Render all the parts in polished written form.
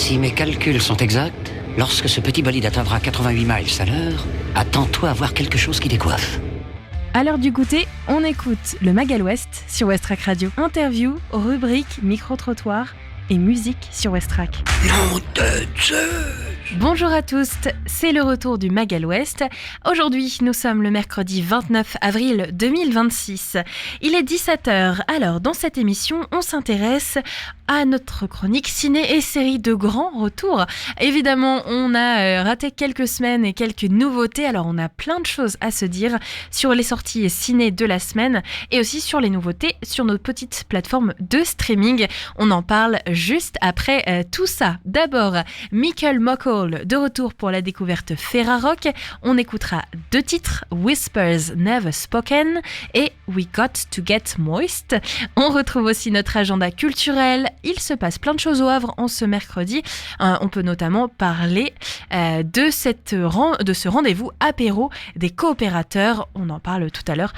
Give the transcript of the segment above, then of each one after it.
Si mes calculs sont exacts, lorsque ce petit bolide atteindra 88 miles à l'heure, attends-toi à voir quelque chose qui décoiffe. À l'heure du goûter, on écoute le Magal West sur Westrack Radio. Interview, rubrique, micro-trottoir et musique sur Westrack. Non de Zeus! Bonjour à tous, c'est le retour du Magal West. Aujourd'hui, nous sommes le mercredi 29 avril 2026. Il est 17h. Alors, dans cette émission, on s'intéresse à notre chronique ciné et série de grands retours. Évidemment, on a raté quelques semaines et quelques nouveautés, alors on a plein de choses à se dire sur les sorties ciné de la semaine et aussi sur les nouveautés sur nos petites plateformes de streaming. On en parle juste après tout ça. D'abord, Michael McCall de retour pour la découverte Ferrarock. On écoutera 2 titres, Whispers Never Spoken et We Got to Get Moist. On retrouve aussi notre agenda culturel. Il se passe plein de choses au Havre en ce mercredi. On peut notamment parler de ce rendez-vous apéro des coopérateurs. On en parle tout à l'heure,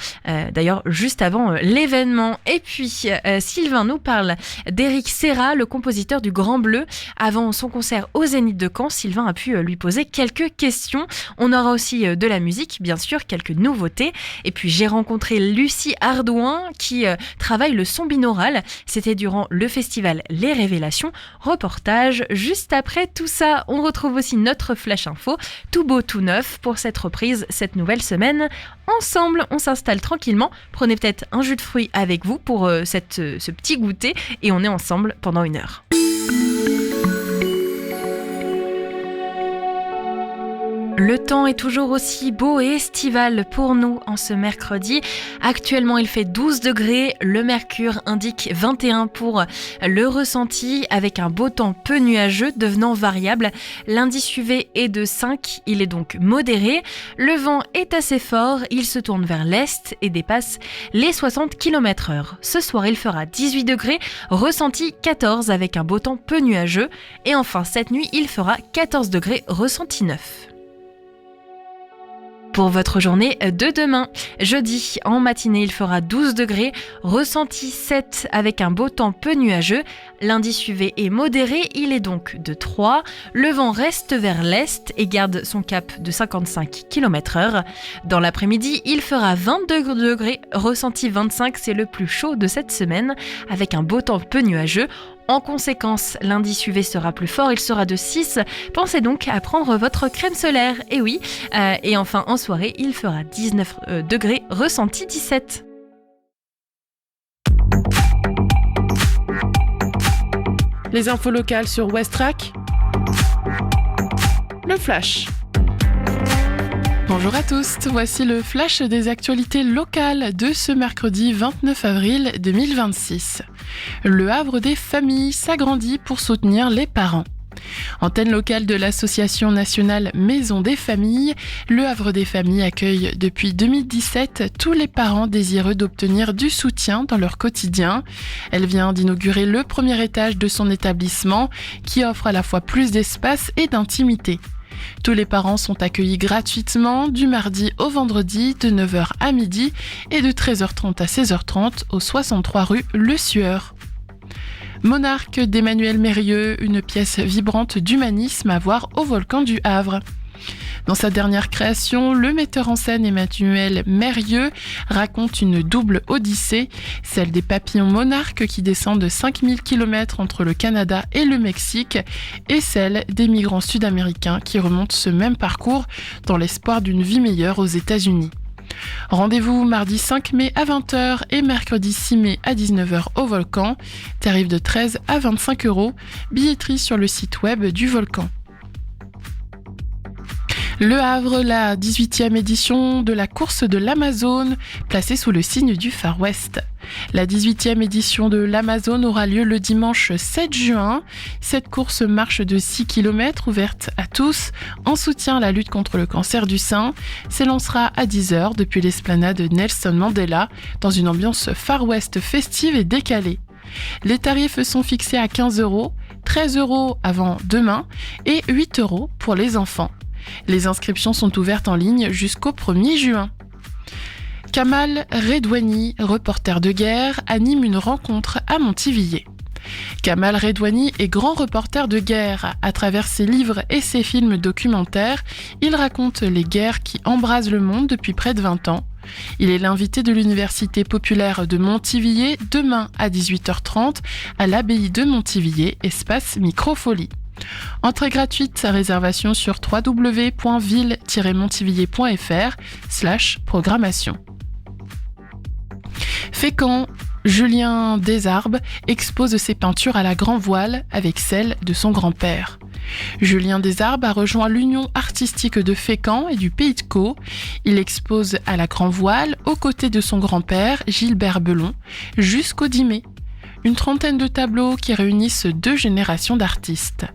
d'ailleurs juste avant l'événement. Et puis Sylvain nous parle d'Éric Serra, le compositeur du Grand Bleu. Avant son concert au Zénith de Caen, Sylvain a pu lui poser quelques questions. On aura aussi de la musique, bien sûr, quelques nouveautés. Et puis j'ai rencontré Lucie Ardouin qui travaille le son binaural. C'était durant le festival Les Révélations. Reportage juste après tout ça. On retrouve aussi notre Flash Info, tout beau, tout neuf pour cette reprise, cette nouvelle semaine. Ensemble, on s'installe tranquillement. Prenez peut-être un jus de fruits avec vous pour ce petit goûter et on est ensemble pendant 1 heure. Le temps est toujours aussi beau et estival pour nous en ce mercredi. Actuellement, il fait 12 degrés. Le mercure indique 21 pour le ressenti avec un beau temps peu nuageux devenant variable. L'indice UV est de 5, il est donc modéré. Le vent est assez fort, il se tourne vers l'est et dépasse les 60 km/h. Ce soir, il fera 18 degrés, ressenti 14 avec un beau temps peu nuageux. Et enfin, cette nuit, il fera 14 degrés, ressenti 9. Pour votre journée de demain, jeudi, en matinée, il fera 12 degrés, ressenti 7 avec un beau temps peu nuageux. L'indice UV est modéré, il est donc de 3. Le vent reste vers l'est et garde son cap de 55 km/h. Dans l'après-midi, il fera 22 degrés, ressenti 25, c'est le plus chaud de cette semaine, avec un beau temps peu nuageux. En conséquence, l'indice UV sera plus fort, il sera de 6. Pensez donc à prendre votre crème solaire, et oui. Et enfin, en soirée, il fera 19 degrés, ressenti 17. Les infos locales sur Westrack. Le Flash. Bonjour à tous, voici le flash des actualités locales de ce mercredi 29 avril 2026. Le Havre des familles s'agrandit pour soutenir les parents. Antenne locale de l'association nationale Maison des familles, le Havre des familles accueille depuis 2017 tous les parents désireux d'obtenir du soutien dans leur quotidien. Elle vient d'inaugurer le premier étage de son établissement qui offre à la fois plus d'espace et d'intimité. Tous les parents sont accueillis gratuitement du mardi au vendredi de 9h à midi et de 13h30 à 16h30 au 63 rue Le Sueur. Monarque d'Emmanuel Mérieux, une pièce vibrante d'humanisme à voir au volcan du Havre. Dans sa dernière création, le metteur en scène Emmanuel Mérieux raconte une double odyssée, celle des papillons monarques qui descendent de 5000 km entre le Canada et le Mexique, et celle des migrants sud-américains qui remontent ce même parcours dans l'espoir d'une vie meilleure aux États-Unis. Rendez-vous mardi 5 mai à 20h et mercredi 6 mai à 19h au Volcan, tarif de 13 à 25 €, billetterie sur le site web du Volcan. Le Havre, la 18e édition de la course de l'Amazone, placée sous le signe du Far West. La 18e édition de l'Amazone aura lieu le dimanche 7 juin. Cette course marche de 6 km ouverte à tous en soutien à la lutte contre le cancer du sein s'élancera à 10h depuis l'esplanade Nelson Mandela dans une ambiance Far West festive et décalée. Les tarifs sont fixés à 15 €, 13 € avant demain et 8 € pour les enfants. Les inscriptions sont ouvertes en ligne jusqu'au 1er juin. Kamal Redouani, reporter de guerre, anime une rencontre à Montivilliers. Kamal Redouani est grand reporter de guerre. À travers ses livres et ses films documentaires, il raconte les guerres qui embrasent le monde depuis près de 20 ans. Il est l'invité de l'Université populaire de Montivilliers demain à 18h30 à l'abbaye de Montivilliers, espace Microfolie. Entrée gratuite, réservation sur www.ville-montivilliers.fr/programmation. Fécamp, Julien Desarbes expose ses peintures à la Grand Voile avec celles de son grand-père. Julien Desarbes a rejoint l'Union artistique de Fécamp et du Pays de Caux. Il expose à la Grand Voile aux côtés de son grand-père, Gilbert Belon, jusqu'au 10 mai. Une trentaine de tableaux qui réunissent 2 générations d'artistes.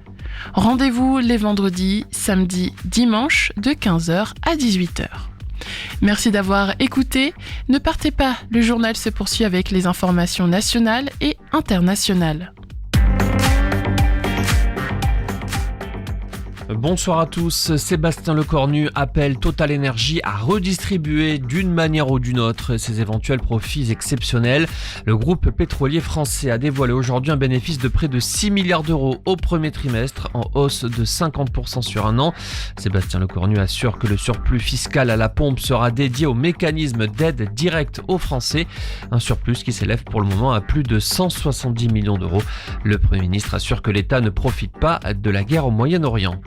Rendez-vous les vendredis, samedis, dimanches de 15h à 18h. Merci d'avoir écouté. Ne partez pas, le journal se poursuit avec les informations nationales et internationales. Bonsoir à tous, Sébastien Lecornu appelle Total Energy à redistribuer d'une manière ou d'une autre ses éventuels profits exceptionnels. Le groupe pétrolier français a dévoilé aujourd'hui un bénéfice de près de 6 milliards d'euros au premier trimestre, en hausse de 50% sur un an. Sébastien Lecornu assure que le surplus fiscal à la pompe sera dédié au mécanisme d'aide directe aux Français, un surplus qui s'élève pour le moment à plus de 170 millions d'euros. Le Premier ministre assure que l'État ne profite pas de la guerre au Moyen-Orient.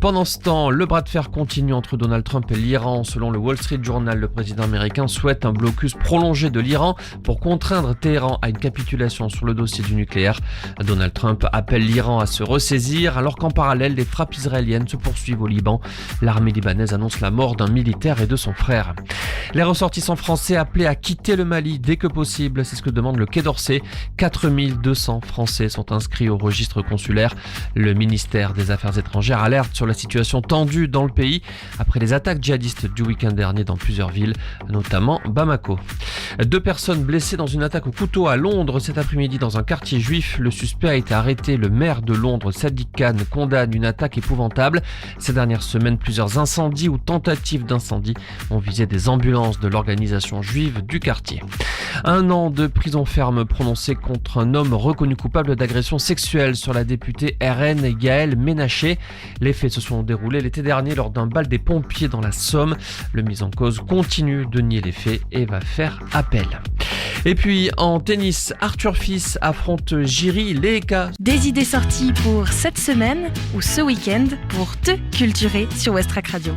Pendant ce temps, le bras de fer continue entre Donald Trump et l'Iran. Selon le Wall Street Journal, le président américain souhaite un blocus prolongé de l'Iran pour contraindre Téhéran à une capitulation sur le dossier du nucléaire. Donald Trump appelle l'Iran à se ressaisir alors qu'en parallèle, les frappes israéliennes se poursuivent au Liban. L'armée libanaise annonce la mort d'un militaire et de son frère. Les ressortissants français appelés à quitter le Mali dès que possible, c'est ce que demande le Quai d'Orsay. 4200 Français sont inscrits au registre consulaire. Le ministère des Affaires étrangères alerte sur la situation tendue dans le pays après les attaques djihadistes du week-end dernier dans plusieurs villes, notamment Bamako. 2 personnes blessées dans une attaque au couteau à Londres cet après-midi dans un quartier juif. Le suspect a été arrêté. Le maire de Londres, Sadiq Khan, condamne une attaque épouvantable. Ces dernières semaines, plusieurs incendies ou tentatives d'incendie ont visé des ambulances de l'organisation juive du quartier. 1 an de prison ferme prononcé contre un homme reconnu coupable d'agression sexuelle sur la députée RN Yael Ménaché. Les faits se sont déroulés l'été dernier lors d'un bal des pompiers dans la Somme. Le mis en cause continue de nier les faits et va faire appel. Et puis en tennis, Arthur Fils affronte Jiri Leeka. Des idées sorties pour cette semaine ou ce week-end pour te culturer sur Westrack Radio.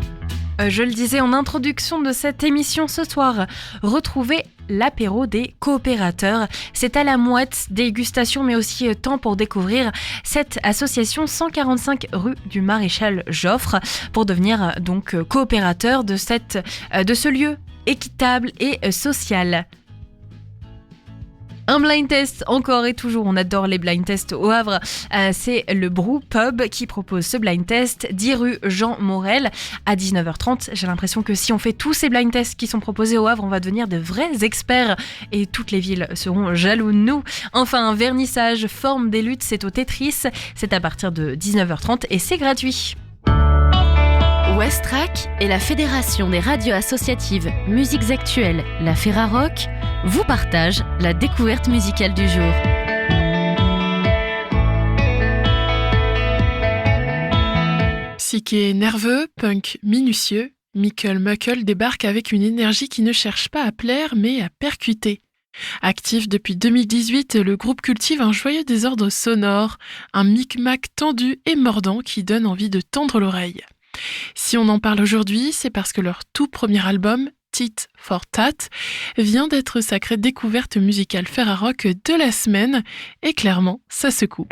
Je le disais en introduction de cette émission ce soir, retrouvez l'apéro des coopérateurs. C'est à la Mouette, dégustation mais aussi temps pour découvrir cette association 145 rue du Maréchal Joffre pour devenir donc coopérateur de ce lieu équitable et social. Un blind test encore et toujours, on adore les blind tests au Havre, c'est le Brou Pub qui propose ce blind test 10 rue Jean Morel à 19h30. J'ai l'impression que si on fait tous ces blind tests qui sont proposés au Havre, on va devenir de vrais experts et toutes les villes seront jaloux de nous. Enfin, un vernissage forme des luttes, c'est au Tetris, c'est à partir de 19h30 et c'est gratuit. Westrack et la Fédération des radios associatives Musiques Actuelles, la Ferrarock, vous partagent la découverte musicale du jour. Psyché nerveux, punk minutieux, Michael Muckle débarque avec une énergie qui ne cherche pas à plaire mais à percuter. Actif depuis 2018, le groupe cultive un joyeux désordre sonore, un micmac tendu et mordant qui donne envie de tendre l'oreille. Si on en parle aujourd'hui, c'est parce que leur tout premier album, Tit for Tat, vient d'être sacrée découverte musicale Ferrarock de la semaine, et clairement, ça secoue.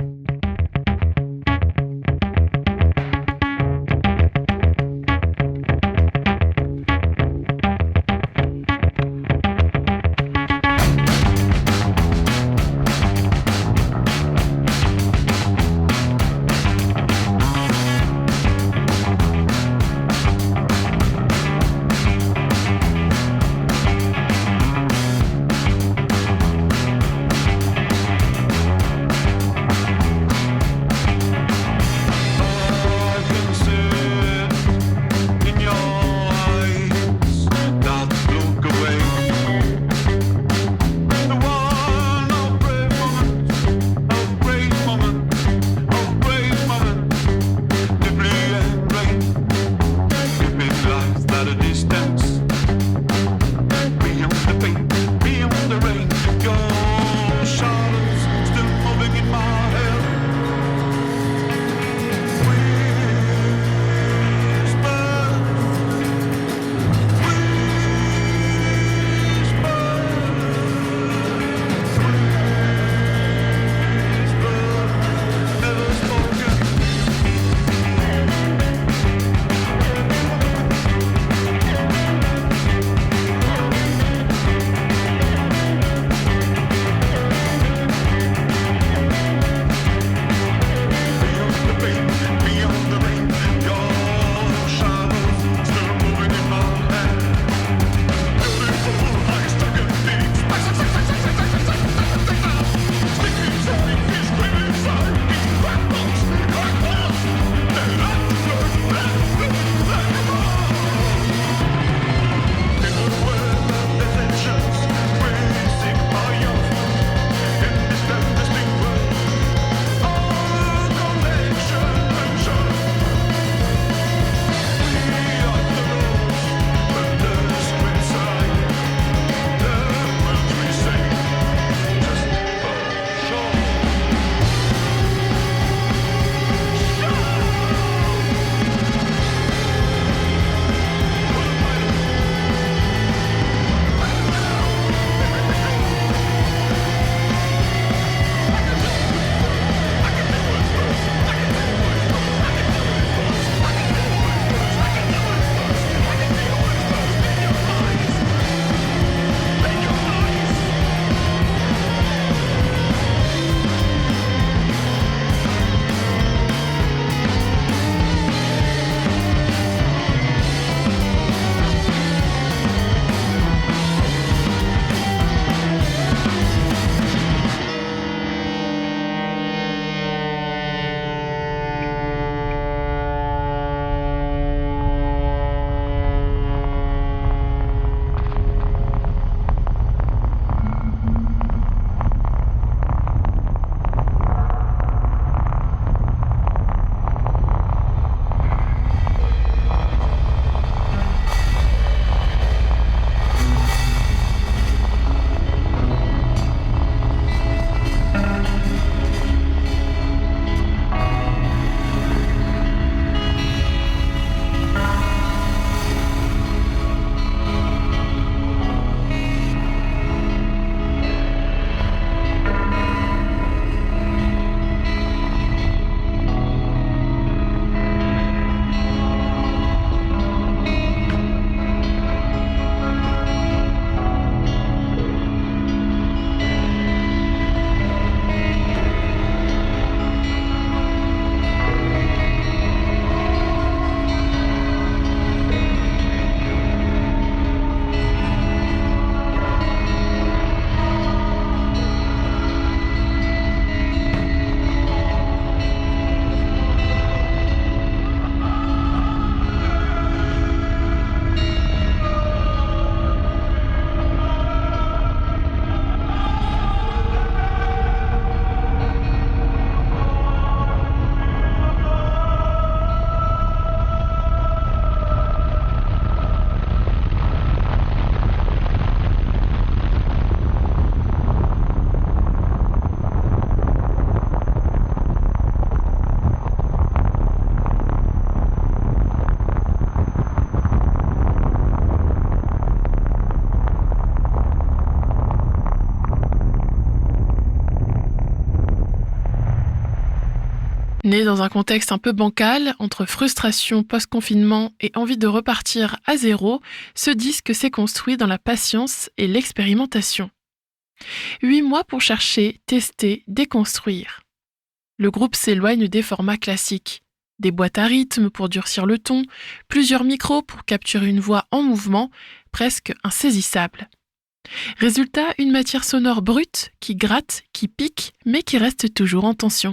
Né dans un contexte un peu bancal, entre frustration post-confinement et envie de repartir à zéro, ce disque s'est construit dans la patience et l'expérimentation. 8 mois pour chercher, tester, déconstruire. Le groupe s'éloigne des formats classiques. Des boîtes à rythme pour durcir le ton, plusieurs micros pour capturer une voix en mouvement, presque insaisissable. Résultat, une matière sonore brute qui gratte, qui pique, mais qui reste toujours en tension.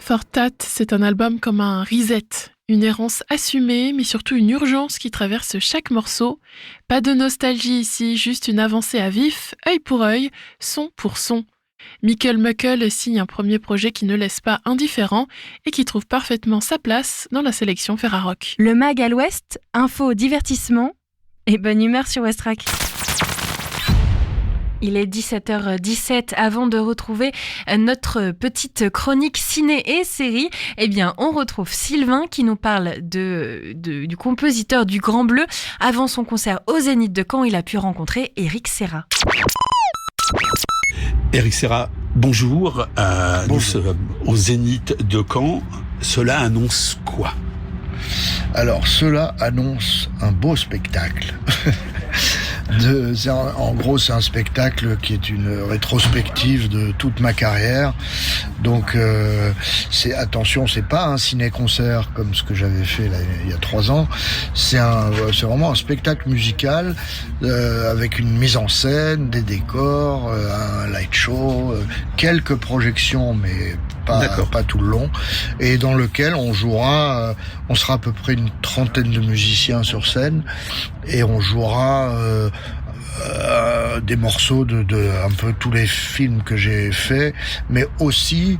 Fortat, c'est un album comme un reset, une errance assumée, mais surtout une urgence qui traverse chaque morceau. Pas de nostalgie ici, juste une avancée à vif, œil pour œil, son pour son. Michael Muckle signe un premier projet qui ne laisse pas indifférent et qui trouve parfaitement sa place dans la sélection Ferrarock. Le Mag à l'Ouest, info, divertissement et bonne humeur sur Westrack. Il est 17h17. Avant de retrouver notre petite chronique ciné et série, eh bien, on retrouve Sylvain qui nous parle du compositeur du Grand Bleu. Avant son concert au Zénith de Caen, il a pu rencontrer Eric Serra. Eric Serra, bonjour. Nous sommes au Zénith de Caen. Cela annonce quoi ? Alors, cela annonce un beau spectacle. En gros, c'est un spectacle qui est une rétrospective de toute ma carrière. Donc, c'est pas un ciné-concert comme ce que j'avais fait là, il y a 3 ans. C'est vraiment un spectacle musical avec une mise en scène, des décors, un light show, quelques projections, mais pas tout le long, et dans lequel on sera à peu près une 30aine de musiciens sur scène, et on jouera des morceaux de un peu tous les films que j'ai faits, mais aussi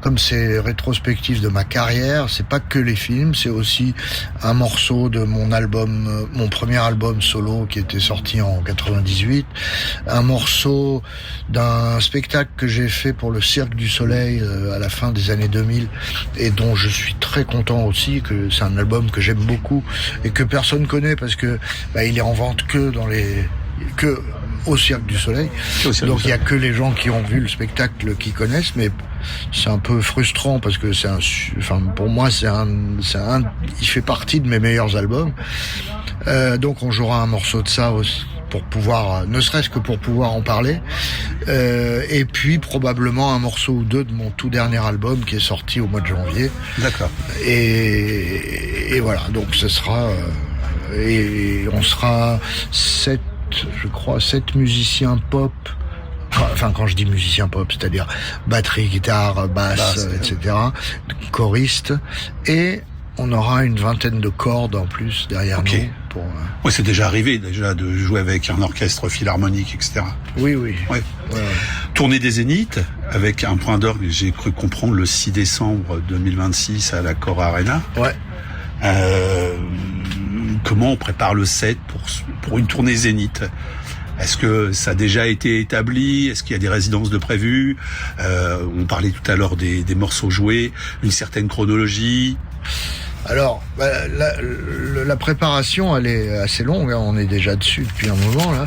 comme c'est rétrospectif de ma carrière, c'est pas que les films, c'est aussi un morceau de mon album, mon premier album solo qui était sorti en 98, un morceau d'un spectacle que j'ai fait pour le Cirque du Soleil à la fin des années 2000 et dont je suis très content aussi, que c'est un album que j'aime beaucoup et que personne connaît parce que il est en vente que au Cirque du Soleil. Donc il y a que les gens qui ont vu le spectacle qui connaissent, mais c'est un peu frustrant parce que pour moi il fait partie de mes meilleurs albums. Donc on jouera un morceau de ça aussi, pour pouvoir, ne serait-ce que pour pouvoir en parler. Et puis probablement un morceau ou deux de mon tout dernier album qui est sorti au mois de janvier. D'accord. Et voilà, donc ce sera et on sera 7 musiciens pop. Enfin, quand je dis musiciens pop, c'est-à-dire batterie, guitare, basse, etc., choristes, et on aura une vingtaine de cordes en plus derrière nous. Oui, c'est déjà arrivé de jouer avec un orchestre philharmonique, etc. Oui. Ouais. Tournée des Zéniths avec un point d'orgue, j'ai cru comprendre, le 6 décembre 2026 à l'Accor Arena. Ouais. Comment on prépare le set pour une tournée Zénith? Est-ce que ça a déjà été établi? Est-ce qu'il y a des résidences de prévues? On parlait tout à l'heure des morceaux joués, une certaine chronologie. Alors, la préparation, elle est assez longue. Hein. On est déjà dessus depuis un moment là,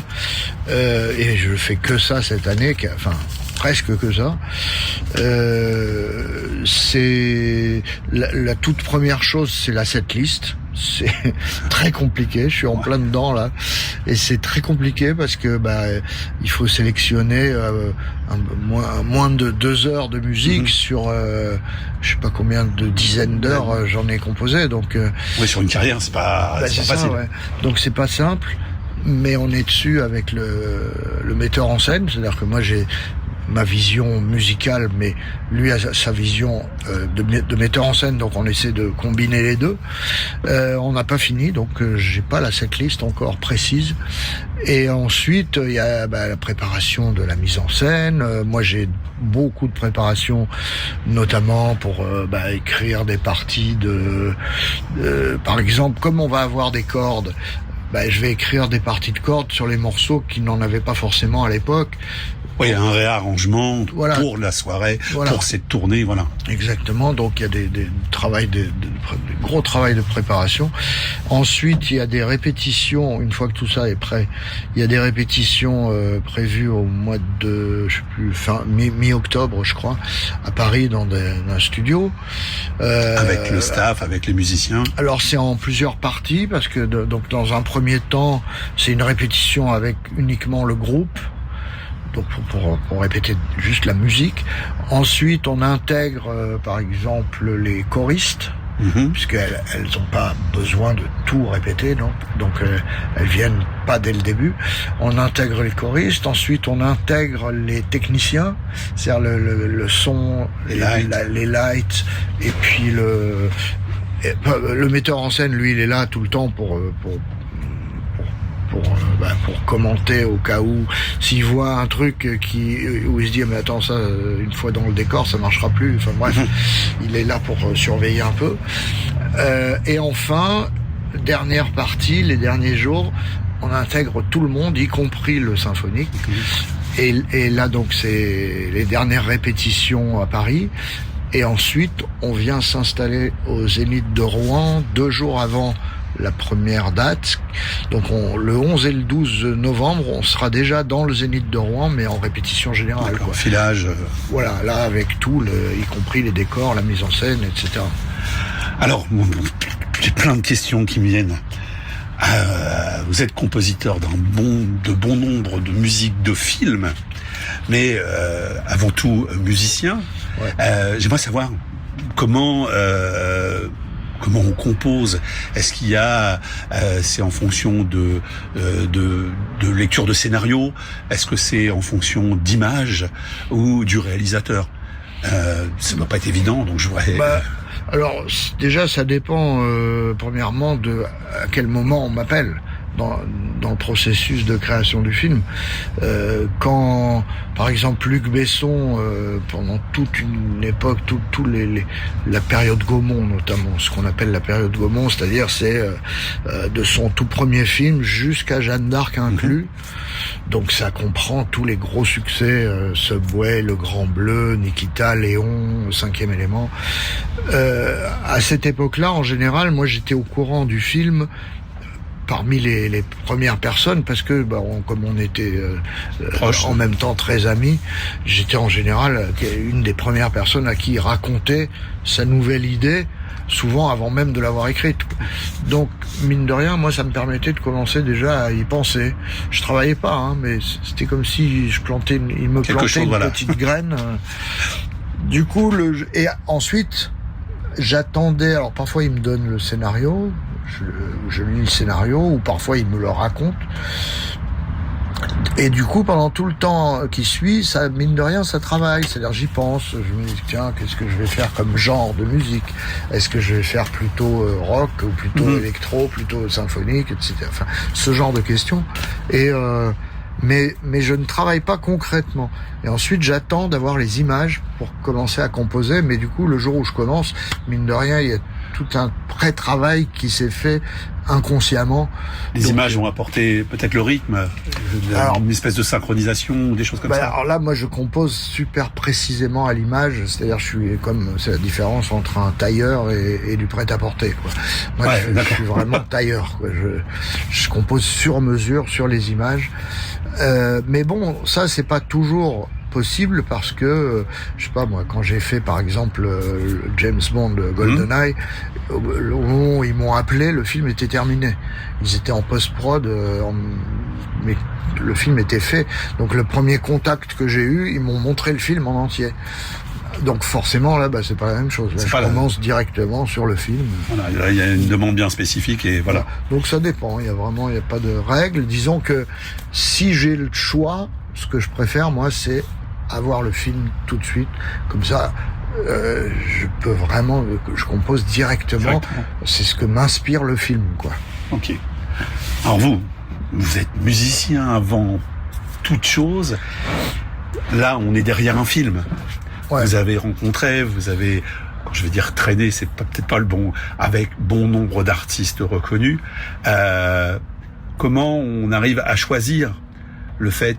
et je fais que ça cette année. Presque que ça. C'est la toute première chose, c'est la setlist. C'est très compliqué, je suis en plein dedans là, et c'est très compliqué parce que il faut sélectionner moins de 2 heures de musique sur je sais pas combien de dizaines d'heures j'en ai composé, donc sur une carrière c'est pas facile. Ouais. Donc c'est pas simple, mais on est dessus avec le metteur en scène, c'est-à-dire que moi j'ai ma vision musicale, mais lui a sa vision de metteur en scène, donc on essaie de combiner les deux. On n'a pas fini, donc j'ai pas la setlist encore précise. Et ensuite, il y a la préparation de la mise en scène. Moi, j'ai beaucoup de préparation, notamment pour écrire des parties par exemple, comme on va avoir des cordes, je vais écrire des parties de cordes sur les morceaux qui n'en avaient pas forcément à l'époque. Oui, un réarrangement pour la soirée, pour cette tournée, voilà. Exactement, donc il y a des gros travail de préparation. Ensuite, il y a des répétitions, une fois que tout ça est prêt, il y a des répétitions prévues au mois de, mi-octobre, je crois, à Paris, dans un studio. Avec le staff, avec les musiciens. Alors c'est en plusieurs parties, parce que donc dans un premier temps, c'est une répétition avec uniquement le groupe. Donc pour répéter juste la musique. Ensuite, on intègre par exemple les choristes, puisqu'elles n'ont pas besoin de tout répéter, donc elles viennent pas dès le début. On intègre les choristes. Ensuite, on intègre les techniciens, c'est-à-dire le son, les lights, et puis le metteur en scène, lui, il est là tout le temps pour commenter au cas où s'il voit un truc où il se dit mais attends, ça une fois dans le décor ça marchera plus, enfin bref, il est là pour surveiller un peu. Et enfin, dernière partie, les derniers jours, on intègre tout le monde, y compris le symphonique. Et là donc c'est les dernières répétitions à Paris. Et ensuite on vient s'installer au Zénith de Rouen 2 jours avant la première date. Donc le 11 et le 12 novembre, on sera déjà dans le Zénith de Rouen, mais en répétition générale. D'accord, filage. Voilà, là avec tout, y compris les décors, la mise en scène, etc. Alors, j'ai plein de questions qui me viennent. Vous êtes compositeur de bon nombre de musiques de films, mais avant tout musicien. Ouais. J'aimerais savoir comment on compose. Est-ce qu'il y a, c'est en fonction de lecture de scénario? Est-ce que c'est en fonction d'images ou du réalisateur? Ça ne doit pas être évident, donc je voudrais... Alors, déjà, ça dépend, premièrement, à quel moment on m'appelle. dans le processus de création du film. Quand, par exemple, Luc Besson, pendant toute une époque, la période Gaumont notamment, ce qu'on appelle la période Gaumont, c'est-à-dire c'est de son tout premier film jusqu'à Jeanne d'Arc inclus. Donc ça comprend tous les gros succès, Subway, Le Grand Bleu, Nikita, Léon, Cinquième élément. À cette époque-là, en général, moi j'étais au courant du film parmi les premières personnes, parce que comme on était en même temps très amis, j'étais en général une des premières personnes à qui il racontait sa nouvelle idée, souvent avant même de l'avoir écrite. Donc, mine de rien, moi, ça me permettait de commencer déjà à y penser. Je travaillais pas, mais c'était comme si il me plantait une petite graine. Du coup, et ensuite, j'attendais. Alors, parfois, il me donne le scénario, je lis le scénario, ou parfois, il me le raconte. Et du coup, pendant tout le temps qui suit, ça, mine de rien, ça travaille. C'est-à-dire, j'y pense. Je me dis, tiens, qu'est-ce que je vais faire comme genre de musique? Est-ce que je vais faire plutôt rock, ou plutôt électro, plutôt symphonique, etc. Enfin, ce genre de questions. Et mais je ne travaille pas concrètement. Et ensuite, j'attends d'avoir les images pour commencer à composer. Mais du coup, le jour où je commence, mine de rien, il y a tout un pré-travail qui s'est fait inconsciemment. Les images ont apporté peut-être le rythme, une espèce de synchronisation ou des choses comme ça. Alors là, moi, je compose super précisément à l'image, c'est-à-dire c'est la différence entre un tailleur et du prêt-à-porter, quoi. Moi, je suis vraiment tailleur, quoi. Je compose sur mesure, sur les images. Mais bon, ça, c'est pas toujours possible, parce que je sais pas moi, quand j'ai fait par exemple James Bond GoldenEye, au moment où ils m'ont appelé, le film était terminé, ils étaient en post-prod, mais le film était fait. Donc le premier contact que j'ai eu, ils m'ont montré le film en entier. Donc forcément là, c'est pas la même chose. Là, je commence directement sur le film. Voilà, là, il y a une demande bien spécifique et voilà. Donc ça dépend. Il y a pas de règle. Disons que si j'ai le choix, ce que je préfère, moi, c'est avoir le film tout de suite. Comme ça, je peux vraiment, je compose directement. C'est ce que m'inspire le film, quoi. Ok. Alors vous êtes musicien avant toute chose. Là, on est derrière un film. Ouais. Vous avez rencontré, je vais dire traîné, c'est peut-être pas le bon, avec bon nombre d'artistes reconnus. Comment on arrive à choisir le fait,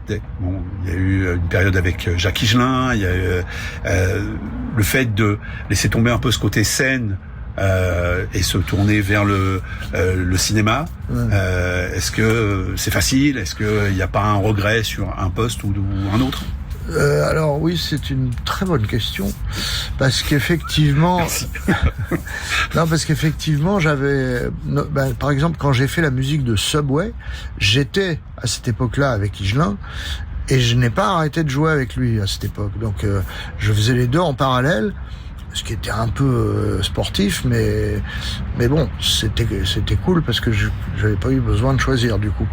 il y a eu une période avec Jacques Higelin, il y a eu le fait de laisser tomber un peu ce côté scène et se tourner vers le cinéma. Est-ce que c'est facile? Est-ce qu'il n'y a pas un regret sur un poste ou un autre? Alors oui, c'est une très bonne question, parce qu'effectivement, j'avais, par exemple, quand j'ai fait la musique de Subway, j'étais à cette époque-là avec Higelin, et je n'ai pas arrêté de jouer avec lui à cette époque. Donc je faisais les deux en parallèle, ce qui était un peu sportif, mais bon, c'était cool, parce que j'avais pas eu besoin de choisir du coup.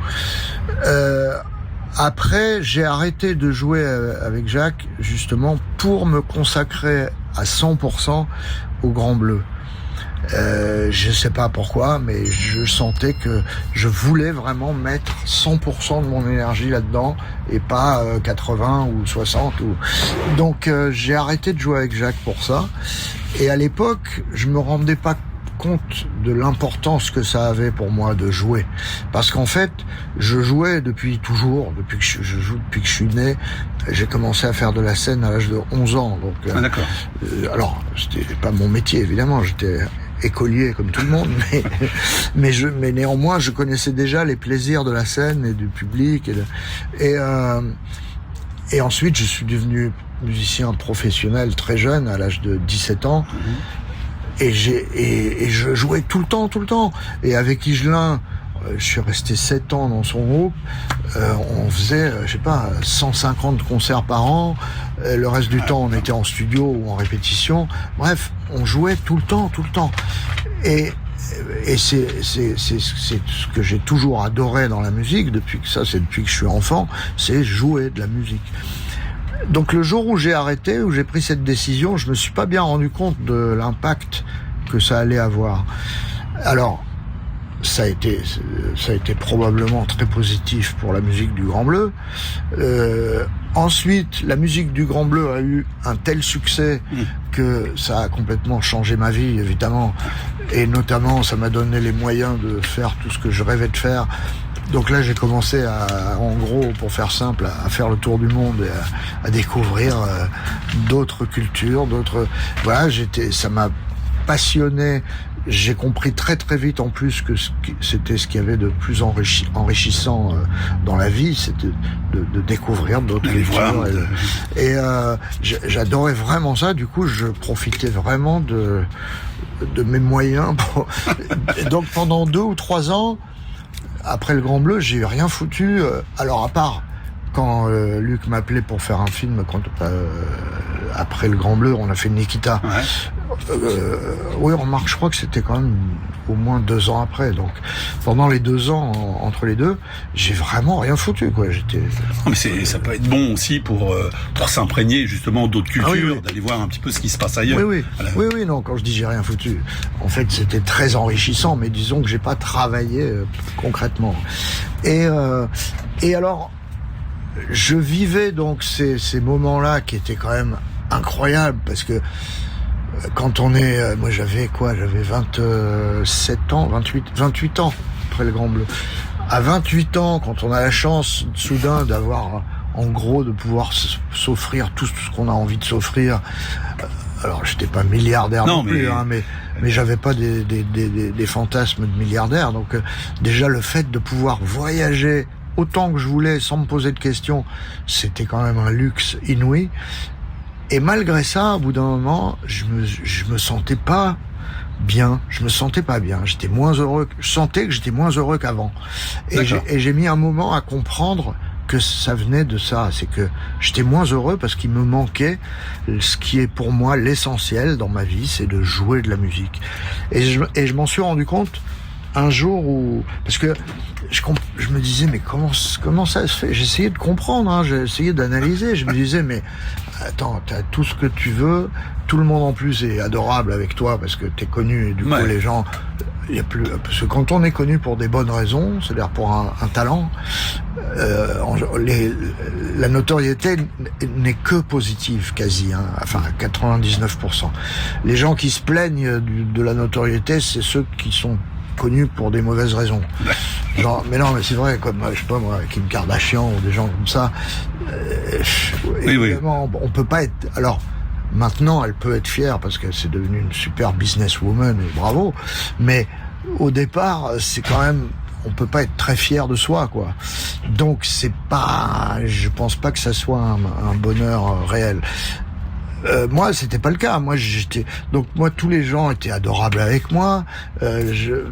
Après, j'ai arrêté de jouer avec Jacques, justement, pour me consacrer à 100% au Grand Bleu. Je sais pas pourquoi, mais je sentais que je voulais vraiment mettre 100% de mon énergie là-dedans, et pas 80 ou 60. Donc, j'ai arrêté de jouer avec Jacques pour ça. Et à l'époque, je me rendais pas compte de l'importance que ça avait pour moi de jouer, parce qu'en fait je jouais depuis toujours, depuis que je joue depuis que je suis né. J'ai commencé à faire de la scène à l'âge de 11 ans, donc d'accord. Alors c'était pas mon métier évidemment, j'étais écolier comme tout le monde, mais néanmoins je connaissais déjà les plaisirs de la scène et du public, et ensuite je suis devenu musicien professionnel très jeune, à l'âge de 17 ans. Et je jouais tout le temps. Et avec Higelin, je suis resté 7 ans dans son groupe. On faisait, 150 concerts par an. Le reste du temps, on était en studio ou en répétition. Bref, on jouait tout le temps. Et c'est ce que j'ai toujours adoré dans la musique, depuis que je suis enfant, c'est jouer de la musique. Donc le jour où j'ai arrêté, où j'ai pris cette décision, je me suis pas bien rendu compte de l'impact que ça allait avoir. Alors, ça a été probablement très positif pour la musique du Grand Bleu. Ensuite, la musique du Grand Bleu a eu un tel succès que ça a complètement changé ma vie, évidemment. Et notamment, ça m'a donné les moyens de faire tout ce que je rêvais de faire. Donc là, j'ai commencé en gros, pour faire simple, à faire le tour du monde et à découvrir d'autres cultures, voilà, ça m'a passionné. J'ai compris très très vite en plus que c'était ce qu'il y avait de plus enrichissant dans la vie, c'était de découvrir d'autres cultures. Et j'adorais vraiment ça. Du coup, je profitais vraiment de mes moyens. Donc pendant 2 ou 3 ans, après le Grand Bleu, j'ai rien foutu. Alors à part quand Luc m'appelait pour faire un film, après le Grand Bleu, on a fait Nikita. Ouais. Oui, remarque, je crois que c'était quand même au moins 2 ans après. Donc pendant les 2 ans entre les deux, j'ai vraiment rien foutu, quoi. Non, mais ça peut être bon aussi pour s'imprégner justement d'autres cultures, d'aller voir un petit peu ce qui se passe ailleurs. Oui, non. Quand je dis j'ai rien foutu, en fait, c'était très enrichissant, mais disons que j'ai pas travaillé concrètement. Et alors, je vivais donc ces moments-là qui étaient quand même incroyables, parce que quand on est... moi j'avais 27 ans, 28 ans après le Grand Bleu. À 28 ans, quand on a la chance soudain d'avoir, en gros, de pouvoir s'offrir tout ce qu'on a envie de s'offrir. Alors j'étais pas milliardaire non plus, mais j'avais pas des fantasmes de milliardaire. Donc déjà le fait de pouvoir voyager autant que je voulais, sans me poser de questions, c'était quand même un luxe inouï. Et malgré ça, au bout d'un moment, je me sentais pas bien. Je me sentais pas bien. J'étais moins heureux. Je sentais que j'étais moins heureux qu'avant. Et j'ai mis un moment à comprendre que ça venait de ça. C'est que j'étais moins heureux parce qu'il me manquait ce qui est pour moi l'essentiel dans ma vie, c'est de jouer de la musique. Et je m'en suis rendu compte un jour où, parce que je me disais, mais comment ça se fait? J'essayais de comprendre, j'ai essayé d'analyser. Je me disais, mais attends, t'as tout ce que tu veux, tout le monde en plus est adorable avec toi parce que t'es connu, et du coup les gens, il y a plus, parce que quand on est connu pour des bonnes raisons, c'est-à-dire pour un talent, la notoriété n'est que positive quasi, enfin 99%. Les gens qui se plaignent de la notoriété, c'est ceux qui sont connus pour des mauvaises raisons. Genre, mais non, mais c'est vrai, comme, je sais pas moi, Kim Kardashian ou des gens comme ça, évidemment, on peut pas être... Alors, maintenant, elle peut être fière parce qu'elle s'est devenue une super businesswoman, et bravo, mais au départ, c'est quand même... On peut pas être très fier de soi, quoi. Donc, c'est pas... Je pense pas que ça soit un bonheur réel. Moi, c'était pas le cas. Moi, tous les gens étaient adorables avec moi.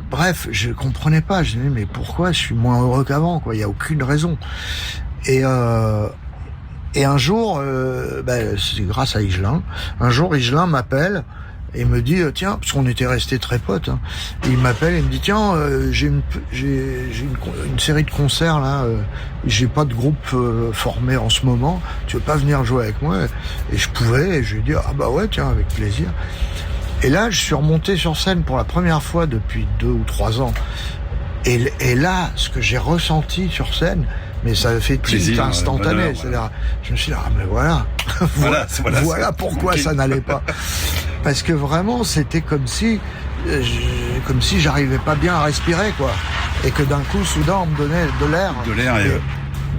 Bref, je comprenais pas. Je me disais, mais pourquoi je suis moins heureux qu'avant, quoi? Il y a aucune raison. Et un jour, c'est grâce à Higelin. Un jour, Higelin m'appelle et me dit, tiens, parce qu'on était restés très potes, il m'appelle et me dit, tiens, j'ai une série de concerts là, j'ai pas de groupe formé en ce moment, tu veux pas venir jouer avec moi? Et je pouvais, et je lui ai dit, ah bah ouais, tiens, avec plaisir. Et là, je suis remonté sur scène pour la première fois depuis 2 ou 3 ans. Et là, ce que j'ai ressenti sur scène, mais ça fait tilt instantané. C'est-à-dire, je me suis dit, ah mais voilà, voilà pourquoi ça n'allait pas. Parce que vraiment, c'était comme si j'arrivais pas bien à respirer, quoi. Et que d'un coup, soudain, on me donnait de l'air.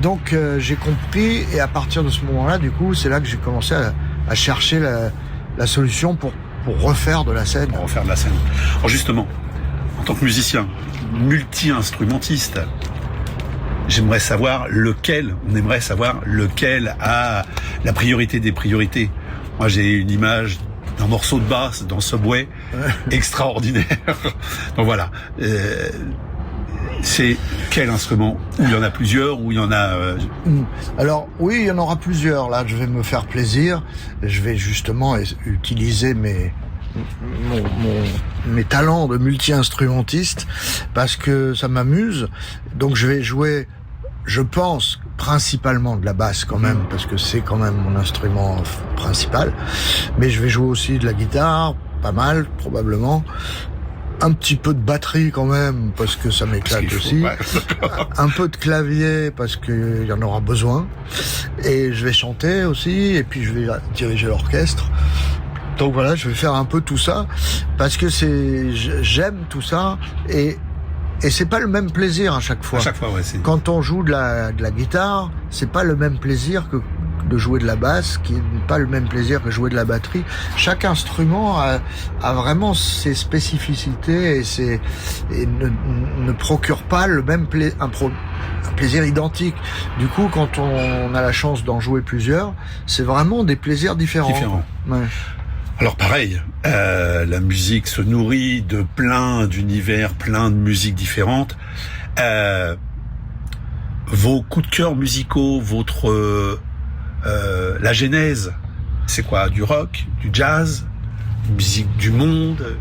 Donc, j'ai compris, et à partir de ce moment-là, du coup, c'est là que j'ai commencé à chercher la solution pour refaire de la scène. Alors justement, en tant que musicien, multi-instrumentiste, on aimerait savoir lequel a la priorité des priorités. Moi, j'ai une image d'un morceau de basse dans Subway extraordinaire. Donc voilà. C'est quel instrument? Ou il y en a plusieurs, ou il y en a... Alors, oui, il y en aura plusieurs. Là, je vais me faire plaisir. Je vais justement utiliser mes talents de multi-instrumentiste parce que ça m'amuse. Donc, je vais jouer, je pense, principalement de la basse quand même, parce que c'est quand même mon instrument principal. Mais je vais jouer aussi de la guitare, pas mal, probablement. un petit peu de batterie quand même, parce que ça m'éclate aussi. Ouais. Un peu de clavier, parce qu'il y en aura besoin. Et je vais chanter aussi, et puis je vais diriger l'orchestre. Donc voilà, je vais faire un peu tout ça, parce que j'aime tout ça, et c'est pas le même plaisir à chaque fois. À chaque fois, ouais. Quand on joue de la guitare, c'est pas le même plaisir que de jouer de la basse, qui n'est pas le même plaisir que jouer de la batterie. Chaque instrument a vraiment ses spécificités et ne procure pas le même un plaisir identique. Du coup, quand on a la chance d'en jouer plusieurs, c'est vraiment des plaisirs différents. Ouais. Alors pareil, la musique se nourrit de plein d'univers, plein de musiques différentes. Vos coups de cœur musicaux, la genèse, c'est quoi? Du rock, du jazz, musique du monde?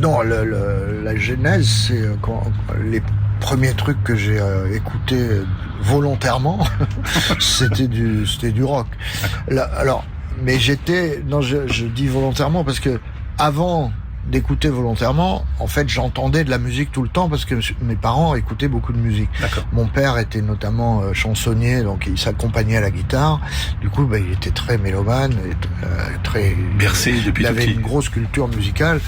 Non, la genèse, c'est les premiers trucs que j'ai écoutés volontairement, c'était du rock. Alors, mais je dis volontairement parce que avant d'écouter volontairement, en fait, j'entendais de la musique tout le temps parce que mes parents écoutaient beaucoup de musique. D'accord. Mon père était notamment chansonnier, donc il s'accompagnait à la guitare. Du coup, il était très mélomane, très bercé depuis tout petit. Il avait une grosse culture musicale.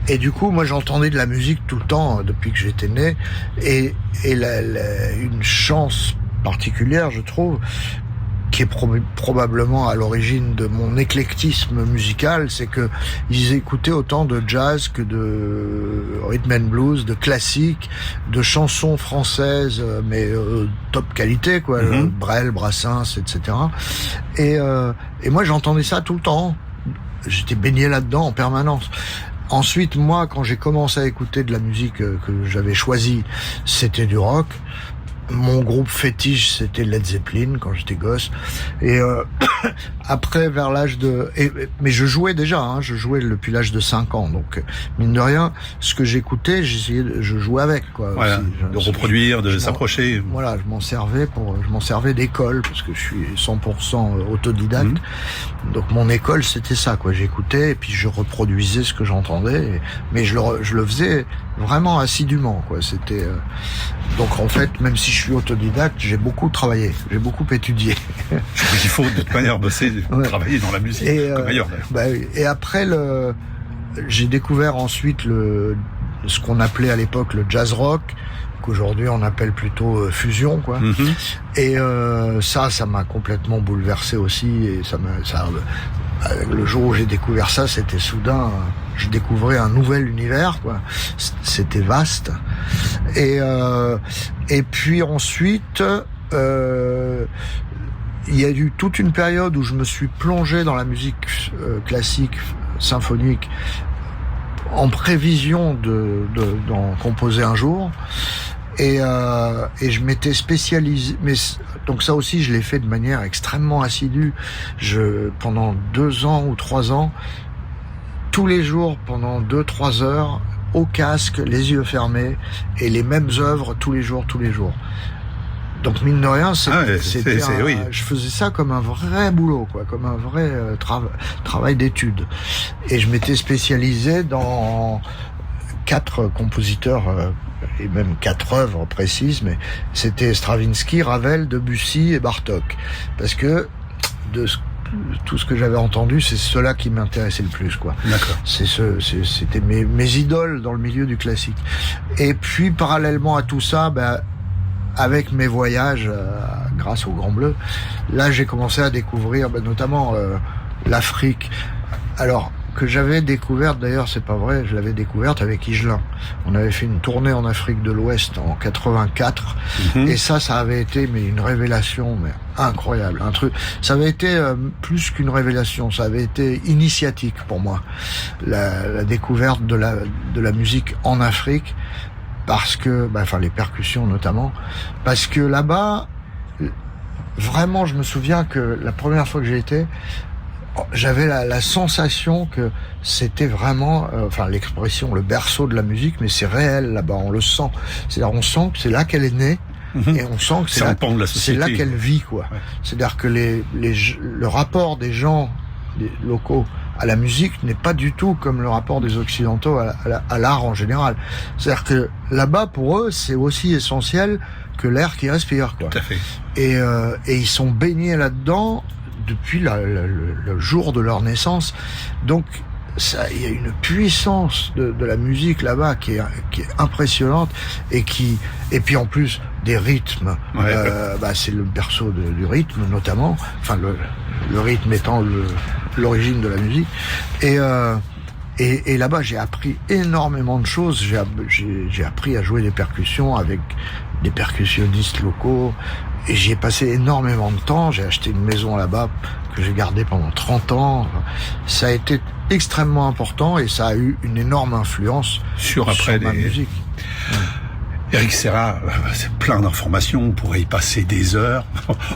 Et du coup, moi, j'entendais de la musique tout le temps depuis que j'étais né. Et une chance particulière, je trouve, qui est probablement à l'origine de mon éclectisme musical, c'est que ils écoutaient autant de jazz que de rhythm and blues, de classiques, de chansons françaises, mais top qualité, quoi, Brel, Brassens, etc. Et moi, j'entendais ça tout le temps. J'étais baigné là-dedans en permanence. Ensuite, moi, quand j'ai commencé à écouter de la musique que j'avais choisie, c'était du rock. Mon groupe fétiche, c'était Led Zeppelin quand j'étais gosse. Et après, vers l'âge de... mais je jouais déjà, je jouais depuis l'âge de 5 ans. Donc, mine de rien, ce que j'écoutais, je jouais avec, quoi. Voilà, aussi. de reproduire, de s'approcher. Voilà, je m'en servais d'école, parce que je suis 100% autodidacte. Donc mon école, c'était ça, quoi. J'écoutais, et puis je reproduisais ce que j'entendais. Mais je le faisais vraiment assidûment, quoi. C'était... Donc en fait, même si je suis autodidacte, j'ai beaucoup travaillé, j'ai beaucoup étudié. Il faut de toute manière bosser, travailler dans la musique, comme ailleurs. Et après, j'ai découvert ensuite ce qu'on appelait à l'époque le jazz rock, qu'aujourd'hui on appelle plutôt fusion, quoi. Et ça m'a complètement bouleversé aussi. Et le jour où j'ai découvert ça, c'était soudain. Je découvrais un nouvel univers, quoi. C'était vaste. Et puis ensuite, il y a eu toute une période où je me suis plongé dans la musique classique, symphonique, en prévision d'en composer un jour. Et je m'étais spécialisé, mais donc ça aussi je l'ai fait de manière extrêmement assidue. Pendant 2 ans ou 3 ans, tous les jours pendant 2-3 heures, au casque, les yeux fermés, et les mêmes œuvres tous les jours. Donc mine de rien, je faisais ça comme un vrai boulot, quoi, comme un vrai travail d'étude. Et je m'étais spécialisé dans 4 compositeurs et même 4 œuvres précises, mais c'était Stravinsky, Ravel, Debussy et Bartók, parce que tout ce que j'avais entendu, c'est cela qui m'intéressait le plus, quoi. D'accord. C'était mes idoles dans le milieu du classique. Et puis parallèlement à tout ça, avec mes voyages, grâce au Grand Bleu, là j'ai commencé à découvrir notamment l'Afrique. Alors que j'avais découverte, d'ailleurs c'est pas vrai, je l'avais découverte avec Higelin. On avait fait une tournée en Afrique de l'Ouest en 84, et ça avait été une révélation, incroyable, un truc. Ça avait été plus qu'une révélation, ça avait été initiatique pour moi, la découverte de la musique en Afrique, parce que, les percussions notamment, parce que là-bas, vraiment, je me souviens que la première fois que j'y étais, j'avais la sensation que c'était vraiment, l'expression, le berceau de la musique, mais c'est réel là-bas, on le sent. C'est-à-dire, on sent que c'est là qu'elle est née, et on sent que c'est là qu'elle vit, quoi. Ouais. C'est-à-dire que le rapport des gens locaux à la musique n'est pas du tout comme le rapport des Occidentaux à l'art en général. C'est-à-dire que là-bas, pour eux, c'est aussi essentiel que l'air qu'ils respirent, quoi. Tout à fait. Et ils sont baignés là-dedans depuis le jour de leur naissance. Donc, il y a une puissance de la musique là-bas qui est impressionnante et puis en plus des rythmes. Ouais. C'est le berceau du rythme notamment. Enfin, le rythme étant l'origine de la musique. Et là-bas, j'ai appris énormément de choses. J'ai appris à jouer des percussions avec des percussionnistes locaux. Et j'y ai passé énormément de temps. J'ai acheté une maison là-bas que j'ai gardée pendant 30 ans. Ça a été extrêmement important et ça a eu une énorme influence sur ma musique. Éric Serra, c'est plein d'informations, on pourrait y passer des heures.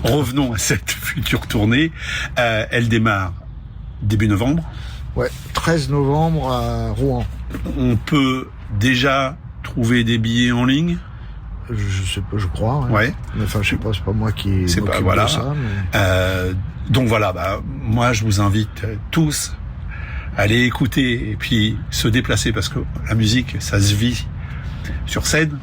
Revenons à cette future tournée. Elle démarre début novembre. Ouais, 13 novembre à Rouen. On peut déjà trouver des billets en ligne. Je sais pas, je crois. Ouais. Mais enfin, je sais pas, c'est pas moi qui m'occupe voilà. de ça. Mais... Donc voilà, moi je vous invite tous à aller écouter et puis se déplacer parce que la musique, ça se vit sur scène.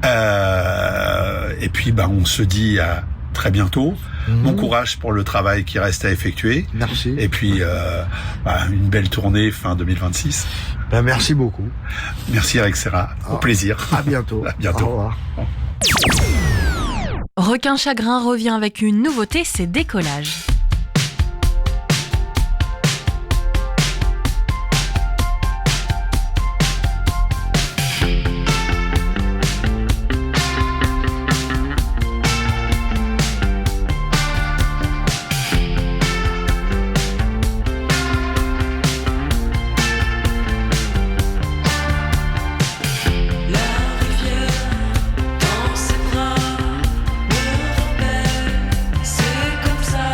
Et puis on se dit à très bientôt. Bon courage pour le travail qui reste à effectuer. Merci. Et puis une belle tournée fin 2026. Merci beaucoup. Merci Éric Serra. Au plaisir. À bientôt. À bientôt. Au revoir. Requin Chagrin revient avec une nouveauté, c'est Décollage. Dans ses bras, me rappelle, c'est comme ça.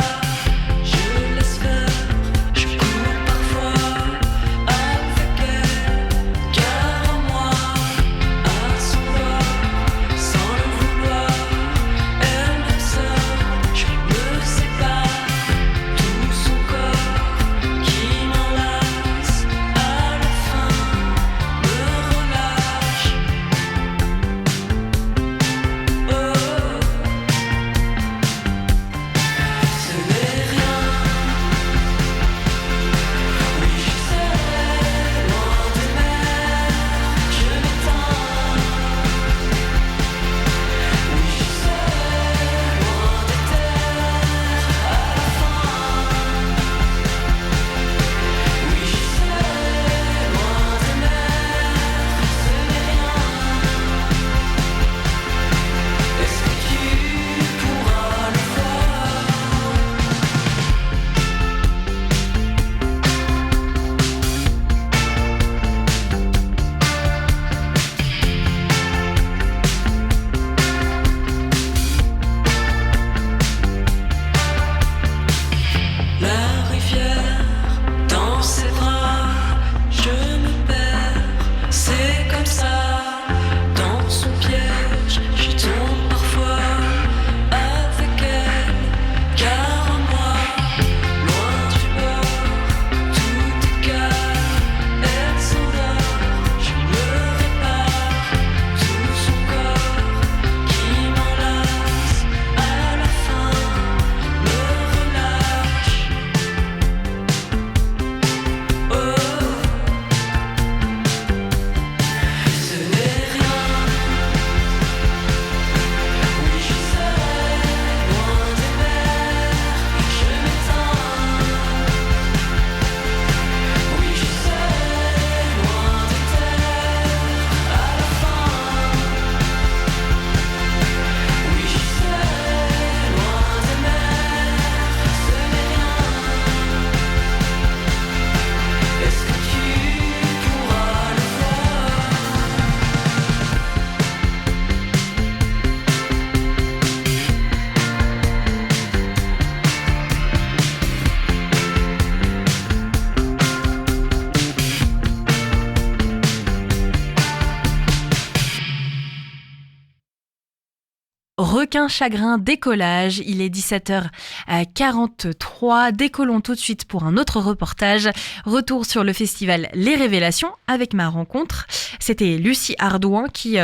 Requin chagrin, décollage. Il est 17h43. Décollons tout de suite pour un autre reportage. Retour sur le festival Les Révélations avec ma rencontre. C'était Lucie Ardouin qui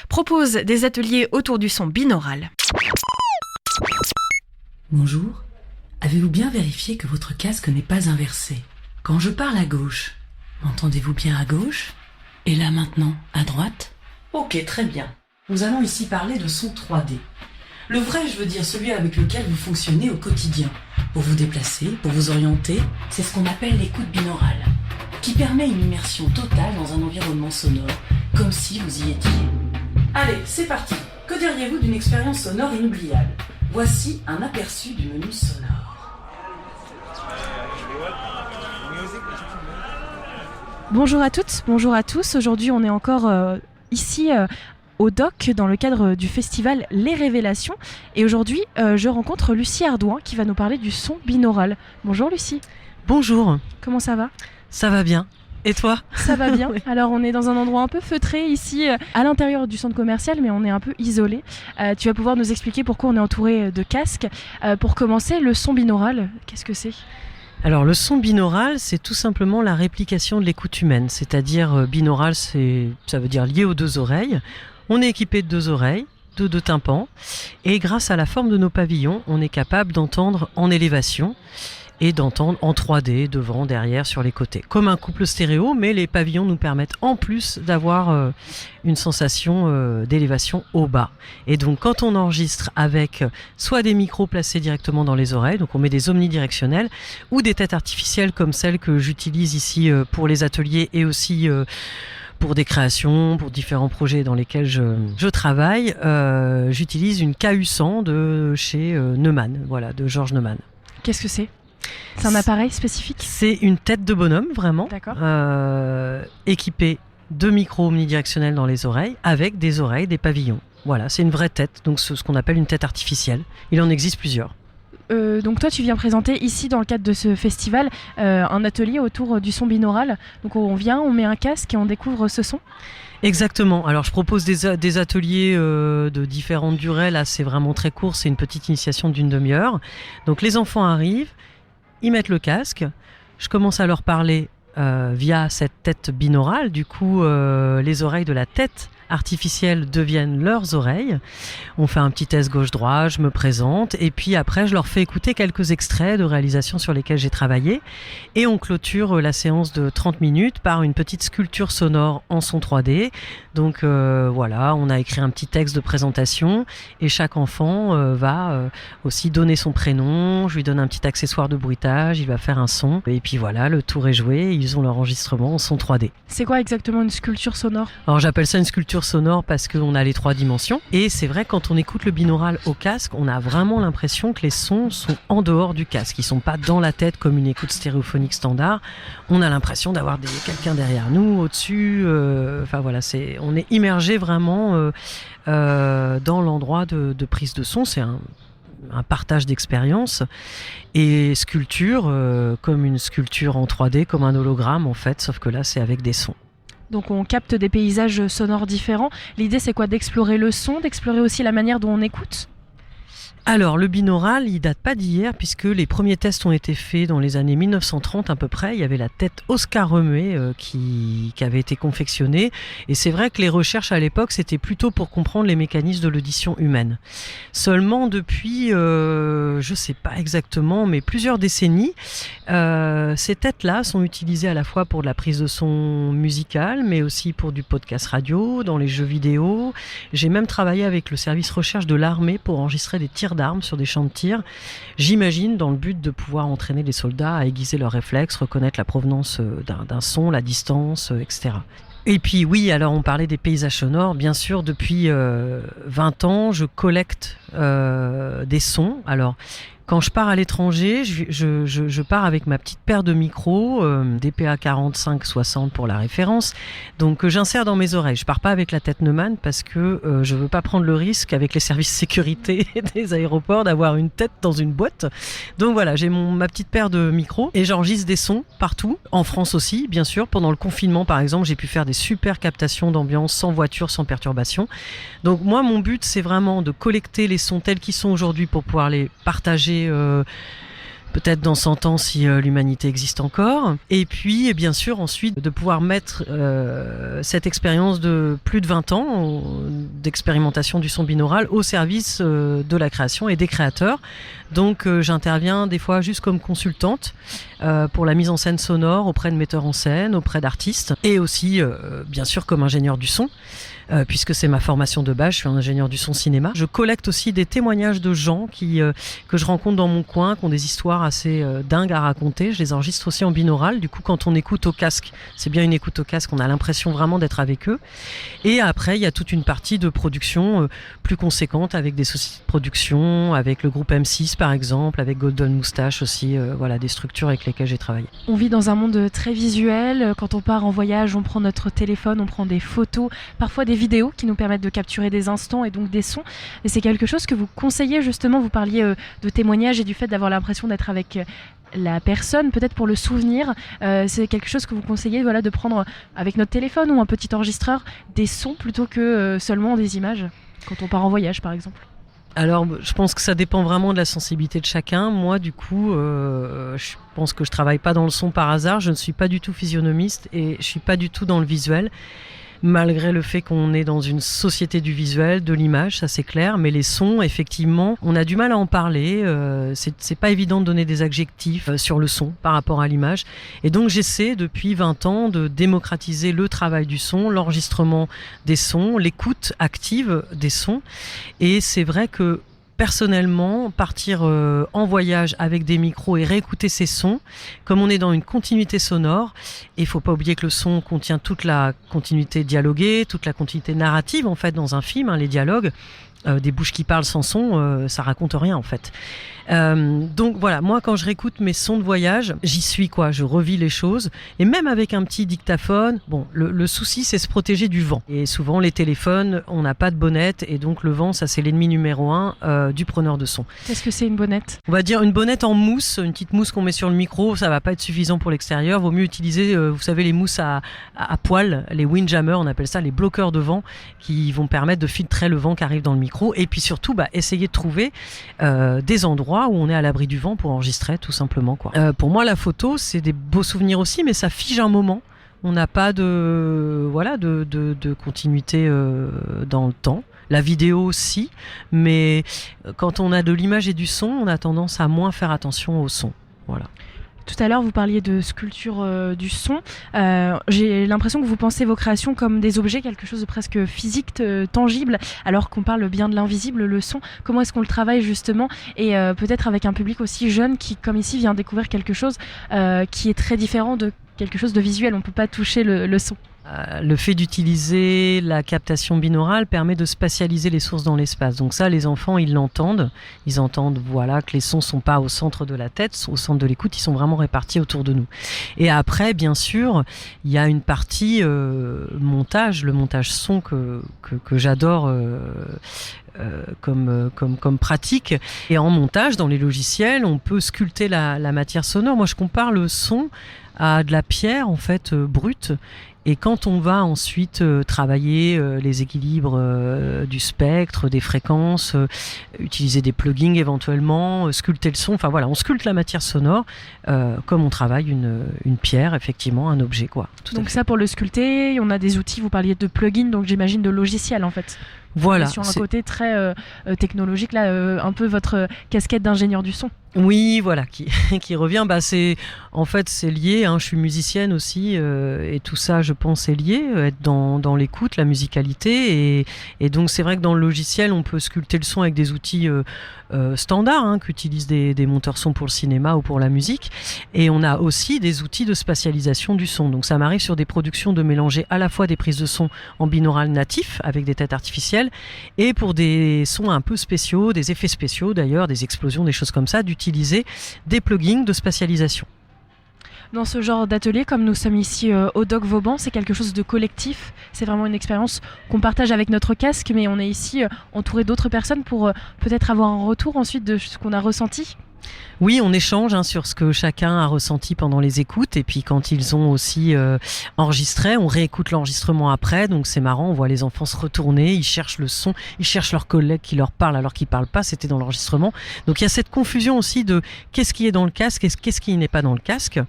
propose des ateliers autour du son binaural. Bonjour. Avez-vous bien vérifié que votre casque n'est pas inversé ? Quand je parle à gauche, m'entendez-vous bien à gauche ? Et là maintenant, à droite ? Ok, très bien. Nous allons ici parler de son 3D. Le vrai, je veux dire celui avec lequel vous fonctionnez au quotidien. Pour vous déplacer, pour vous orienter, c'est ce qu'on appelle l'écoute binaurale, qui permet une immersion totale dans un environnement sonore, comme si vous y étiez. Allez, c'est parti. Que diriez-vous d'une expérience sonore inoubliable ? Voici un aperçu du menu sonore. Bonjour à toutes, bonjour à tous. Aujourd'hui, on est encore ici au DOC dans le cadre du festival Les Révélations. Et aujourd'hui, je rencontre Lucie Ardouin qui va nous parler du son binaural. Bonjour Lucie. Bonjour. Comment ça va ? Ça va bien. Et toi ? Ça va bien. Oui. Alors on est dans un endroit un peu feutré ici, à l'intérieur du centre commercial, mais on est un peu isolé. Tu vas pouvoir nous expliquer pourquoi on est entouré de casques. Pour commencer, le son binaural, qu'est-ce que c'est ? Alors le son binaural, c'est tout simplement la réplication de l'écoute humaine. C'est-à-dire binaural, ça veut dire lié aux deux oreilles. On est équipé de deux oreilles, de deux tympans. Et grâce à la forme de nos pavillons, on est capable d'entendre en élévation et d'entendre en 3D, devant, derrière, sur les côtés. Comme un couple stéréo, mais les pavillons nous permettent en plus d'avoir une sensation d'élévation au bas. Et donc quand on enregistre avec soit des micros placés directement dans les oreilles, donc on met des omnidirectionnels, ou des têtes artificielles comme celles que j'utilise ici pour les ateliers et aussi pour des créations, pour différents projets dans lesquels je travaille, j'utilise une KU100 de chez Neumann, voilà, de Georges Neumann. Qu'est-ce que c'est ? C'est un appareil spécifique ? C'est une tête de bonhomme, vraiment, équipée de micros omnidirectionnels dans les oreilles, avec des oreilles, des pavillons. Voilà, c'est une vraie tête, donc ce qu'on appelle une tête artificielle. Il en existe plusieurs. Donc toi, tu viens présenter ici, dans le cadre de ce festival, un atelier autour du son binaural. Donc on vient, on met un casque et on découvre ce son ? Exactement. Alors je propose des ateliers de différentes durées. Là, c'est vraiment très court, c'est une petite initiation d'une demi-heure. Donc les enfants arrivent, ils mettent le casque, je commence à leur parler via cette tête binaurale. Du coup, les oreilles de la tête artificielles deviennent leurs oreilles. On fait un petit test gauche-droite, je me présente et puis après je leur fais écouter quelques extraits de réalisations sur lesquelles j'ai travaillé et on clôture la séance de 30 minutes par une petite sculpture sonore en son 3D. Donc voilà, on a écrit un petit texte de présentation et chaque enfant va aussi donner son prénom, je lui donne un petit accessoire de bruitage, il va faire un son et puis voilà, le tour est joué, ils ont leur enregistrement en son 3D. C'est quoi exactement une sculpture sonore ? Alors j'appelle ça une sculpture sonore parce qu'on a les 3 dimensions et c'est vrai quand on écoute le binaural au casque, on a vraiment l'impression que les sons sont en dehors du casque, ils sont pas dans la tête comme une écoute stéréophonique standard. On a l'impression d'avoir quelqu'un derrière nous, au-dessus. Enfin voilà, on est immergé vraiment dans l'endroit de prise de son. C'est un partage d'expérience et sculpture comme une sculpture en 3D, comme un hologramme en fait, sauf que là c'est avec des sons. Donc on capte des paysages sonores différents. L'idée c'est quoi ? D'explorer le son, d'explorer aussi la manière dont on écoute ? Alors, le binaural, il date pas d'hier puisque les premiers tests ont été faits dans les années 1930 à peu près. Il y avait la tête Oscar Remué qui avait été confectionnée. Et c'est vrai que les recherches à l'époque, c'était plutôt pour comprendre les mécanismes de l'audition humaine. Seulement depuis, je sais pas exactement, mais plusieurs décennies, ces têtes-là sont utilisées à la fois pour de la prise de son musicale, mais aussi pour du podcast radio, dans les jeux vidéo. J'ai même travaillé avec le service recherche de l'armée pour enregistrer des tirs d'armes sur des champs de tir, j'imagine dans le but de pouvoir entraîner les soldats à aiguiser leurs réflexes, reconnaître la provenance d'un son, la distance, etc. Et puis oui, alors on parlait des paysages sonores, bien sûr depuis 20 ans je collecte des sons. Alors quand je pars à l'étranger, je pars avec ma petite paire de micros, DPA 45-60 pour la référence, donc j'insère dans mes oreilles. Je pars pas avec la tête Neumann parce que je veux pas prendre le risque avec les services sécurité des aéroports d'avoir une tête dans une boîte. Donc voilà, j'ai ma petite paire de micros et j'enregistre des sons partout, en France aussi, bien sûr. Pendant le confinement par exemple, j'ai pu faire des super captations d'ambiance, sans voiture, sans perturbation. Donc moi, mon but, c'est vraiment de collecter les sons tels qu'ils sont aujourd'hui pour pouvoir les partager peut-être dans 100 ans si l'humanité existe encore. Et puis, bien sûr, ensuite, de pouvoir mettre cette expérience de plus de 20 ans d'expérimentation du son binaural au service de la création et des créateurs. Donc, j'interviens des fois juste comme consultante pour la mise en scène sonore auprès de metteurs en scène, auprès d'artistes et aussi, bien sûr, comme ingénieur du son. Puisque c'est ma formation de base, je suis un ingénieur du son cinéma. Je collecte aussi des témoignages de gens que je rencontre dans mon coin, qui ont des histoires assez dingues à raconter. Je les enregistre aussi en binaural. Du coup, quand on écoute au casque, c'est bien une écoute au casque, on a l'impression vraiment d'être avec eux. Et après, il y a toute une partie de production plus conséquente avec des sociétés de production, avec le groupe M6 par exemple, avec Golden Moustache aussi, voilà, des structures avec lesquelles j'ai travaillé. On vit dans un monde très visuel. Quand on part en voyage, on prend notre téléphone, on prend des photos, parfois des vidéos qui nous permettent de capturer des instants et donc des sons. Et c'est quelque chose que vous conseillez justement, vous parliez de témoignages et du fait d'avoir l'impression d'être avec la personne, peut-être pour le souvenir. C'est quelque chose que vous conseillez, voilà, de prendre avec notre téléphone ou un petit enregistreur des sons plutôt que seulement des images quand on part en voyage par exemple. Alors, je pense que ça dépend vraiment de la sensibilité de chacun. Moi, du coup, je pense que je travaille pas dans le son par hasard. Je ne suis pas du tout physionomiste et je suis pas du tout dans le visuel. Malgré le fait qu'on est dans une société du visuel, de l'image, ça c'est clair, mais les sons, effectivement, on a du mal à en parler, c'est pas évident de donner des adjectifs sur le son par rapport à l'image, et donc j'essaie depuis 20 ans de démocratiser le travail du son, l'enregistrement des sons, l'écoute active des sons, et c'est vrai que personnellement, partir en voyage avec des micros et réécouter ces sons, comme on est dans une continuité sonore, et il faut pas oublier que le son contient toute la continuité dialoguée, toute la continuité narrative en fait dans un film, les dialogues, des bouches qui parlent sans son, ça raconte rien en fait. Donc voilà, moi quand je réécoute mes sons de voyage, j'y suis quoi, je revis les choses, et même avec un petit dictaphone, bon, le souci c'est se protéger du vent. Et souvent les téléphones, on n'a pas de bonnette, et donc le vent, ça c'est l'ennemi numéro 1 du preneur de son. Qu'est-ce que c'est une bonnette ? On va dire une bonnette en mousse, une petite mousse qu'on met sur le micro, ça va pas être suffisant pour l'extérieur, vaut mieux utiliser, vous savez, les mousses à poil, les windjammers, on appelle ça les bloqueurs de vent, qui vont permettre de filtrer le vent qui arrive dans le micro, et puis surtout essayer de trouver des endroits où on est à l'abri du vent pour enregistrer tout simplement quoi. Pour moi la photo c'est des beaux souvenirs aussi, mais ça fige un moment. On n'a pas de continuité dans le temps. La vidéo aussi, mais quand on a de l'image et du son, on a tendance à moins faire attention au son. Voilà. Tout à l'heure, vous parliez de sculpture du son. J'ai l'impression que vous pensez vos créations comme des objets, quelque chose de presque physique, tangible, alors qu'on parle bien de l'invisible, le son. Comment est-ce qu'on le travaille justement ? Et peut-être avec un public aussi jeune qui, comme ici, vient découvrir quelque chose qui est très différent de quelque chose de visuel. On ne peut pas toucher le son. Le fait d'utiliser la captation binaurale permet de spatialiser les sources dans l'espace. Donc ça, les enfants, ils l'entendent. Ils entendent voilà, que les sons ne sont pas au centre de la tête, au centre de l'écoute, ils sont vraiment répartis autour de nous. Et après, bien sûr, il y a une partie montage, le montage son que j'adore comme pratique. Et en montage, dans les logiciels, on peut sculpter la matière sonore. Moi, je compare le son à de la pierre, en fait, brute. Et quand on va ensuite travailler les équilibres du spectre, des fréquences, utiliser des plugins éventuellement, sculpter le son, enfin voilà, on sculpte la matière sonore comme on travaille une pierre, effectivement, un objet, quoi. Donc ça, pour le sculpter, on a des outils, vous parliez de plugins, donc j'imagine de logiciels en fait. Voilà. Sur un côté très technologique, là, un peu votre casquette d'ingénieur du son. Oui, voilà, qui revient. En fait, c'est lié. Je suis musicienne aussi, et tout ça, je pense, est lié. Être dans l'écoute, la musicalité, et donc c'est vrai que dans le logiciel, on peut sculpter le son avec des outils standards qu'utilisent des monteurs son pour le cinéma ou pour la musique. Et on a aussi des outils de spatialisation du son. Donc ça m'arrive sur des productions de mélanger à la fois des prises de son en binaural natif avec des têtes artificielles, et pour des sons un peu spéciaux, des effets spéciaux d'ailleurs, des explosions, des choses comme ça, d'utiliser des plugins de spatialisation. Dans ce genre d'atelier, comme nous sommes ici au Doc Vauban, c'est quelque chose de collectif. C'est vraiment une expérience qu'on partage avec notre casque, mais on est ici entouré d'autres personnes pour peut-être avoir un retour ensuite de ce qu'on a ressenti. Oui, on échange sur ce que chacun a ressenti pendant les écoutes et puis quand ils ont aussi enregistré, on réécoute l'enregistrement après, donc c'est marrant, on voit les enfants se retourner, ils cherchent le son, ils cherchent leurs collègues qui leur parlent alors qu'ils parlent pas, c'était dans l'enregistrement. Donc il y a cette confusion aussi de qu'est-ce qui est dans le casque et qu'est-ce qui n'est pas dans le casque.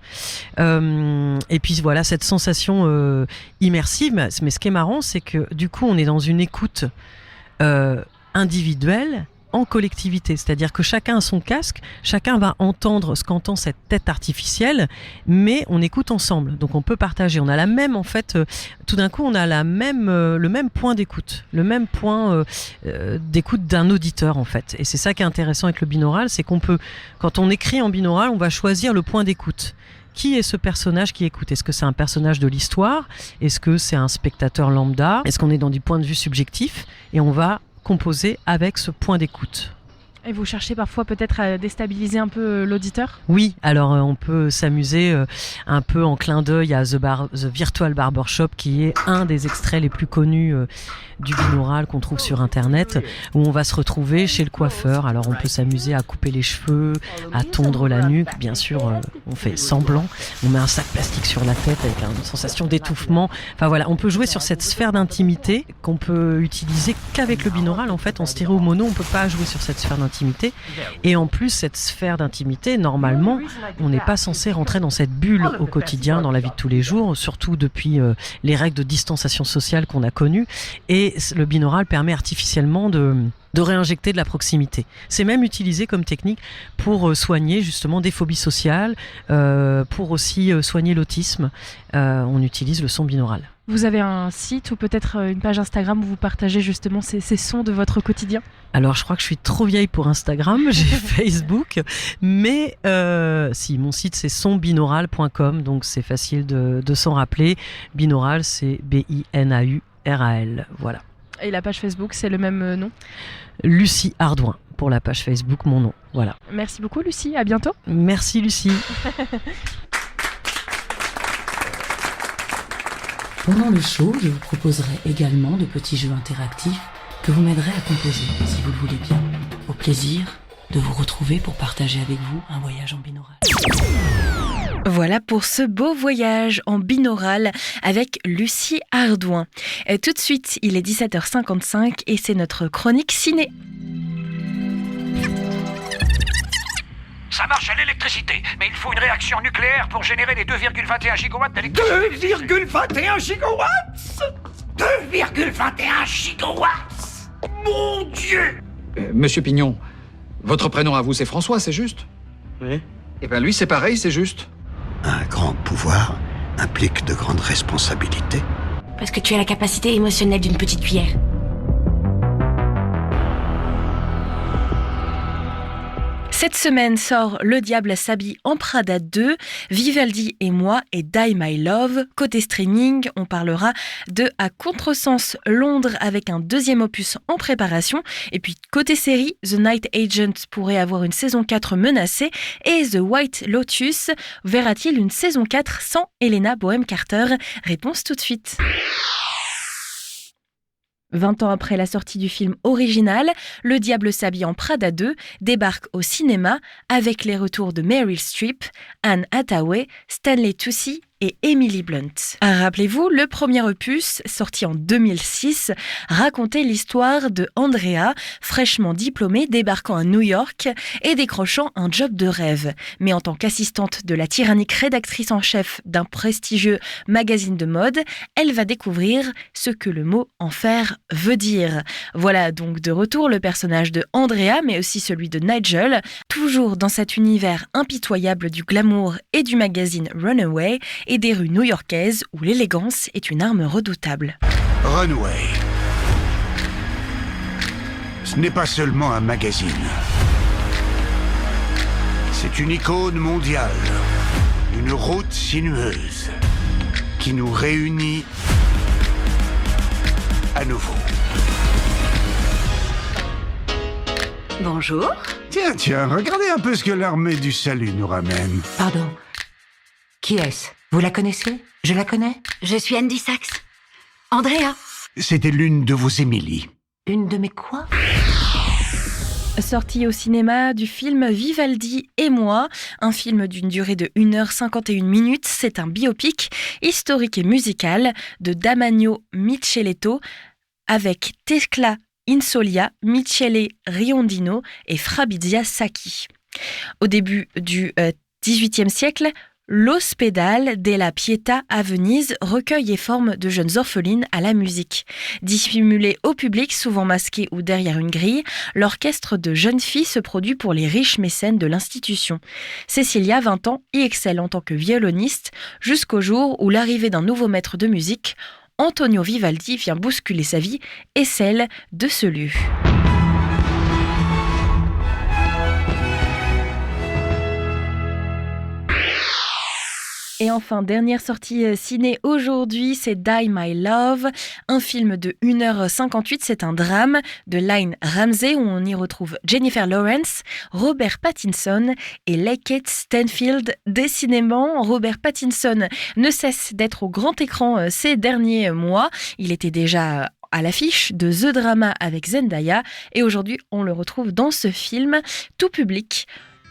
Et puis voilà, cette sensation immersive, mais ce qui est marrant, c'est que du coup on est dans une écoute individuelle en collectivité, c'est-à-dire que chacun a son casque, chacun va entendre ce qu'entend cette tête artificielle, mais on écoute ensemble, donc on peut partager. On a la même, en fait, tout d'un coup, on a le même point d'écoute, le même point d'écoute d'un auditeur, en fait. Et c'est ça qui est intéressant avec le binaural, c'est qu'on peut, quand on écrit en binaural, on va choisir le point d'écoute. Qui est ce personnage qui écoute ? Est-ce que c'est un personnage de l'histoire ? Est-ce que c'est un spectateur lambda ? Est-ce qu'on est dans du point de vue subjectif ? Et on va composer avec ce point d'écoute. Et vous cherchez parfois peut-être à déstabiliser un peu l'auditeur ? Oui, alors on peut s'amuser un peu en clin d'œil à The Virtual Barbershop, qui est un des extraits les plus connus du binaural qu'on trouve sur internet, où on va se retrouver chez le coiffeur. Alors on peut s'amuser à couper les cheveux, à tondre la nuque, bien sûr on fait semblant, on met un sac plastique sur la tête avec une sensation d'étouffement. Enfin voilà, on peut jouer sur cette sphère d'intimité qu'on peut utiliser qu'avec le binaural. En fait, en stéréo mono, on peut pas jouer sur cette sphère d'intimité. Et en plus, cette sphère d'intimité, normalement, on n'est pas censé rentrer dans cette bulle au quotidien, dans la vie de tous les jours, surtout depuis les règles de distanciation sociale qu'on a connues. Et le binaural permet artificiellement de réinjecter de la proximité. C'est même utilisé comme technique pour soigner justement des phobies sociales, pour aussi soigner l'autisme. On utilise le son binaural. Vous avez un site ou peut-être une page Instagram où vous partagez justement ces sons de votre quotidien ? Alors je crois que je suis trop vieille pour Instagram, j'ai Facebook, mais si, mon site c'est sonbinaural.com, donc c'est facile de s'en rappeler. Binaural, c'est B-I-N-A-U-R-A-L, voilà. Et la page Facebook, c'est le même nom ? Lucie Ardouin, pour la page Facebook, mon nom, voilà. Merci beaucoup Lucie, à bientôt. Merci Lucie. Pendant le show, je vous proposerai également de petits jeux interactifs que vous m'aiderez à composer, si vous le voulez bien. Au plaisir de vous retrouver pour partager avec vous un voyage en binaural. Voilà pour ce beau voyage en binaural avec Lucie Ardouin. Tout de suite, il est 17h55 et c'est notre chronique ciné. Ça marche à l'électricité, mais il faut une réaction nucléaire pour générer les 2,21 gigawatts d'électricité. 2,21 gigawatts 2,21 gigawatts Mon Dieu Monsieur Pignon, votre prénom à vous c'est François, c'est juste ? Oui. Eh bien lui c'est pareil, c'est juste. Un grand pouvoir implique de grandes responsabilités. Parce que tu as la capacité émotionnelle d'une petite cuillère. Cette semaine sort Le Diable s'habille en Prada 2, Vivaldi et moi et Die My Love. Côté streaming, on parlera de À Contresens Londres avec un deuxième opus en préparation. Et puis côté série, The Night Agent pourrait avoir une saison 4 menacée. Et The White Lotus verra-t-il une saison 4 sans Helena Bonham Carter ? Réponse tout de suite. 20 ans après la sortie du film original, Le Diable s'habille en Prada 2 débarque au cinéma avec les retours de Meryl Streep, Anne Hathaway, Stanley Tucci et Emily Blunt. Rappelez-vous, le premier opus, sorti en 2006, racontait l'histoire de Andrea, fraîchement diplômée, débarquant à New York et décrochant un job de rêve. Mais en tant qu'assistante de la tyrannique rédactrice en chef d'un prestigieux magazine de mode, elle va découvrir ce que le mot enfer veut dire. Voilà donc de retour le personnage de Andrea, mais aussi celui de Nigel, toujours dans cet univers impitoyable du glamour et du magazine Runaway, et des rues new-yorkaises où l'élégance est une arme redoutable. Runway. Ce n'est pas seulement un magazine. C'est une icône mondiale, une route sinueuse qui nous réunit à nouveau. Bonjour. Tiens, regardez un peu ce que l'armée du salut nous ramène. Pardon. Qui est-ce ? Vous la connaissez ? Je la connais ? Je suis Andy Sachs. Andrea. C'était l'une de vos Émilie. Une de mes quoi ? Sortie au cinéma du film Vivaldi et moi, un film d'une durée de 1h51. C'est un biopic historique et musical de Damiano Micheletto avec Tecla Insolia, Michele Riondino et Fabrizia Sacchi. Au début du XVIIIe siècle, l'Ospedale della Pietà à Venise recueille et forme de jeunes orphelines à la musique. Dissimulées au public, souvent masquées ou derrière une grille, l'orchestre de jeunes filles se produit pour les riches mécènes de l'institution. Cecilia, 20 ans, y excelle en tant que violoniste jusqu'au jour où l'arrivée d'un nouveau maître de musique, Antonio Vivaldi, vient bousculer sa vie et celle de ce lieu. Et enfin, dernière sortie ciné aujourd'hui, c'est Die My Love, un film de 1h58. C'est un drame de Lynne Ramsey où on y retrouve Jennifer Lawrence, Robert Pattinson et Lakeith Stanfield. Décidément, Robert Pattinson ne cesse d'être au grand écran ces derniers mois. Il était déjà à l'affiche de The Drama avec Zendaya et aujourd'hui, on le retrouve dans ce film tout public.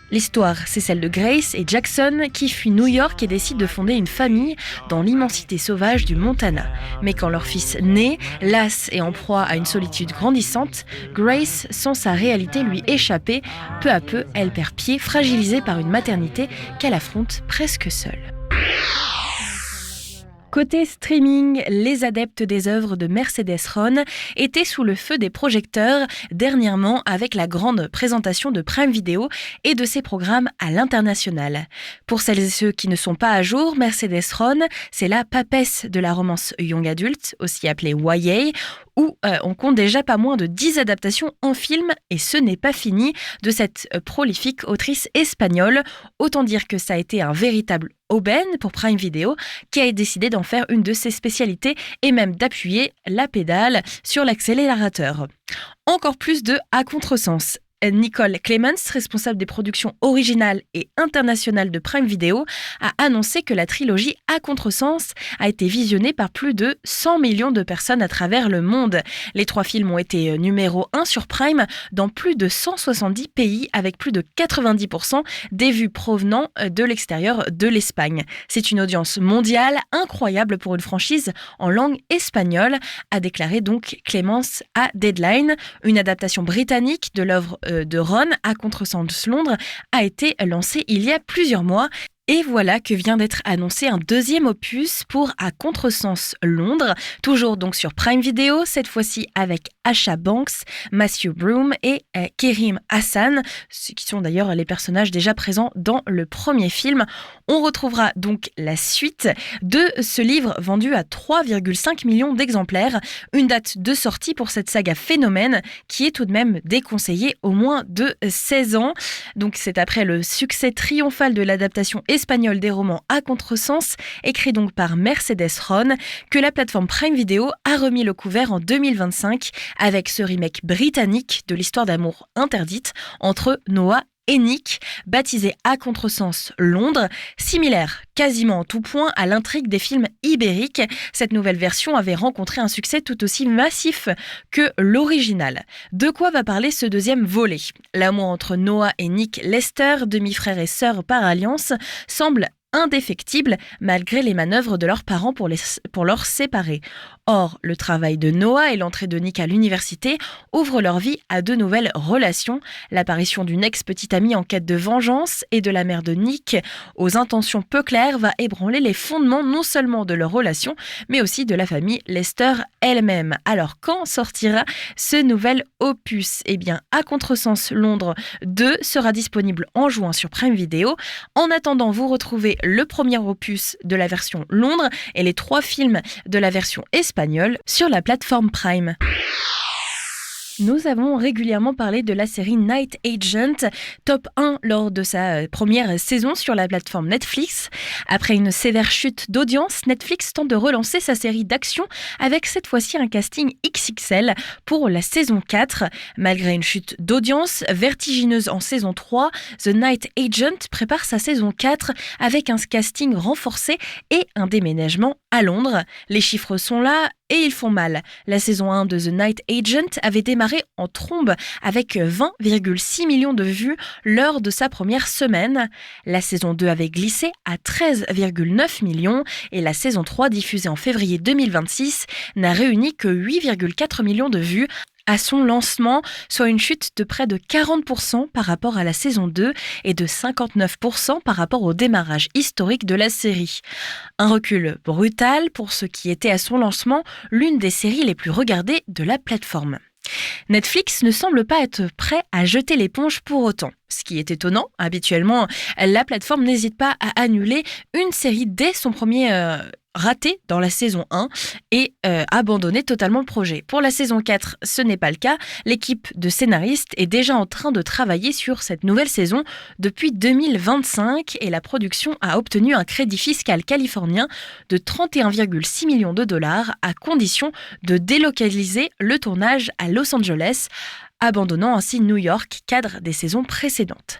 L'histoire, c'est celle de Grace et Jackson qui fuient New York et décident de fonder une famille dans l'immensité sauvage du Montana. Mais quand leur fils naît, lasse et en proie à une solitude grandissante, Grace sent sa réalité lui échapper. Peu à peu, elle perd pied, fragilisée par une maternité qu'elle affronte presque seule. Côté streaming, les adeptes des œuvres de Mercedes Ron étaient sous le feu des projecteurs dernièrement avec la grande présentation de Prime Video et de ses programmes à l'international. Pour celles et ceux qui ne sont pas à jour, Mercedes Ron, c'est la papesse de la romance young adult, aussi appelée YA, où on compte déjà pas moins de 10 adaptations en film, et ce n'est pas fini, de cette prolifique autrice espagnole. Autant dire que ça a été un véritable aubaine pour Prime Video, qui a décidé d'en faire une de ses spécialités et même d'appuyer la pédale sur l'accélérateur. Encore plus de à contresens. Nicole Clements, responsable des productions originales et internationales de Prime Video, a annoncé que la trilogie À Contresens a été visionnée par plus de 100 millions de personnes à travers le monde. Les 3 films ont été numéro 1 sur Prime dans plus de 170 pays avec plus de 90% des vues provenant de l'extérieur de l'Espagne. C'est une audience mondiale incroyable pour une franchise en langue espagnole, a déclaré donc Clements à Deadline. Une adaptation britannique de l'œuvre de Ron, À Contresens Londres, a été lancée il y a plusieurs mois. Et voilà que vient d'être annoncé un deuxième opus pour À Contresens Londres, toujours donc sur Prime Video, cette fois-ci avec Asha Banks, Matthew Broome et Kerim Hassan, qui sont d'ailleurs les personnages déjà présents dans le premier film. On retrouvera donc la suite de ce livre vendu à 3,5 millions d'exemplaires, une date de sortie pour cette saga phénomène qui est tout de même déconseillée au moins de 16 ans. Donc c'est après le succès triomphal de l'adaptation espagnole des romans À Contresens, écrit donc par Mercedes Ron, que la plateforme Prime Video a remis le couvert en 2025 avec ce remake britannique de l'histoire d'amour interdite entre Noah et Nick, baptisé À Contresens Londres, similaire quasiment en tout point à l'intrigue des films ibériques. Cette nouvelle version avait rencontré un succès tout aussi massif que l'original. De quoi va parler ce deuxième volet ? L'amour entre Noah et Nick Lester, demi-frères et sœurs par alliance, semble indéfectible malgré les manœuvres de leurs parents pour leur séparer. Or, le travail de Noah et l'entrée de Nick à l'université ouvrent leur vie à de nouvelles relations. L'apparition d'une ex-petite amie en quête de vengeance et de la mère de Nick aux intentions peu claires va ébranler les fondements non seulement de leur relation, mais aussi de la famille Lester elle-même. Alors, quand sortira ce nouvel opus ? Eh bien, À Contresens Londres 2 sera disponible en juin sur Prime Video. En attendant, vous retrouvez le premier opus de la version Londres et les 3 films de la version espagnole sur la plateforme Prime. Nous avons régulièrement parlé de la série Night Agent, top 1 lors de sa première saison sur la plateforme Netflix. Après une sévère chute d'audience, Netflix tente de relancer sa série d'action avec cette fois-ci un casting XXL pour la saison 4. Malgré une chute d'audience vertigineuse en saison 3, The Night Agent prépare sa saison 4 avec un casting renforcé et un déménagement à Londres. Les chiffres sont là, et ils font mal. La saison 1 de The Night Agent avait démarré en trombe avec 20,6 millions de vues lors de sa première semaine. La saison 2 avait glissé à 13,9 millions et la saison 3 diffusée en février 2026 n'a réuni que 8,4 millions de vues à son lancement, soit une chute de près de 40% par rapport à la saison 2 et de 59% par rapport au démarrage historique de la série. Un recul brutal pour ce qui était à son lancement l'une des séries les plus regardées de la plateforme. Netflix ne semble pas être prêt à jeter l'éponge pour autant. Ce qui est étonnant, habituellement, la plateforme n'hésite pas à annuler une série dès son premier raté dans la saison 1 et abandonner totalement le projet. Pour la saison 4, ce n'est pas le cas. L'équipe de scénaristes est déjà en train de travailler sur cette nouvelle saison depuis 2025 et la production a obtenu un crédit fiscal californien de 31,6 millions de dollars à condition de délocaliser le tournage à Los Angeles, abandonnant ainsi New York, cadre des saisons précédentes.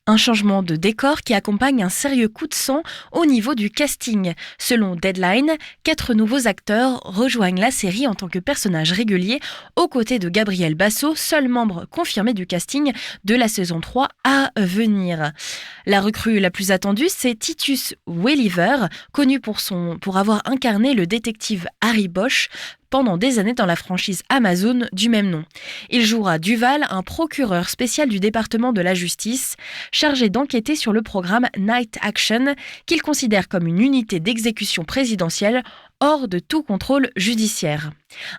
Un changement de décor qui accompagne un sérieux coup de sang au niveau du casting. Selon Deadline, 4 nouveaux acteurs rejoignent la série en tant que personnages réguliers aux côtés de Gabriel Basso, seul membre confirmé du casting de la saison 3 à venir. La recrue la plus attendue, c'est Titus Welliver, connu pour avoir incarné le détective Harry Bosch pendant des années dans la franchise Amazon du même nom. Il jouera Duval, un procureur spécial du département de la justice, chargé d'enquêter sur le programme Night Action, qu'il considère comme une unité d'exécution présidentielle hors de tout contrôle judiciaire.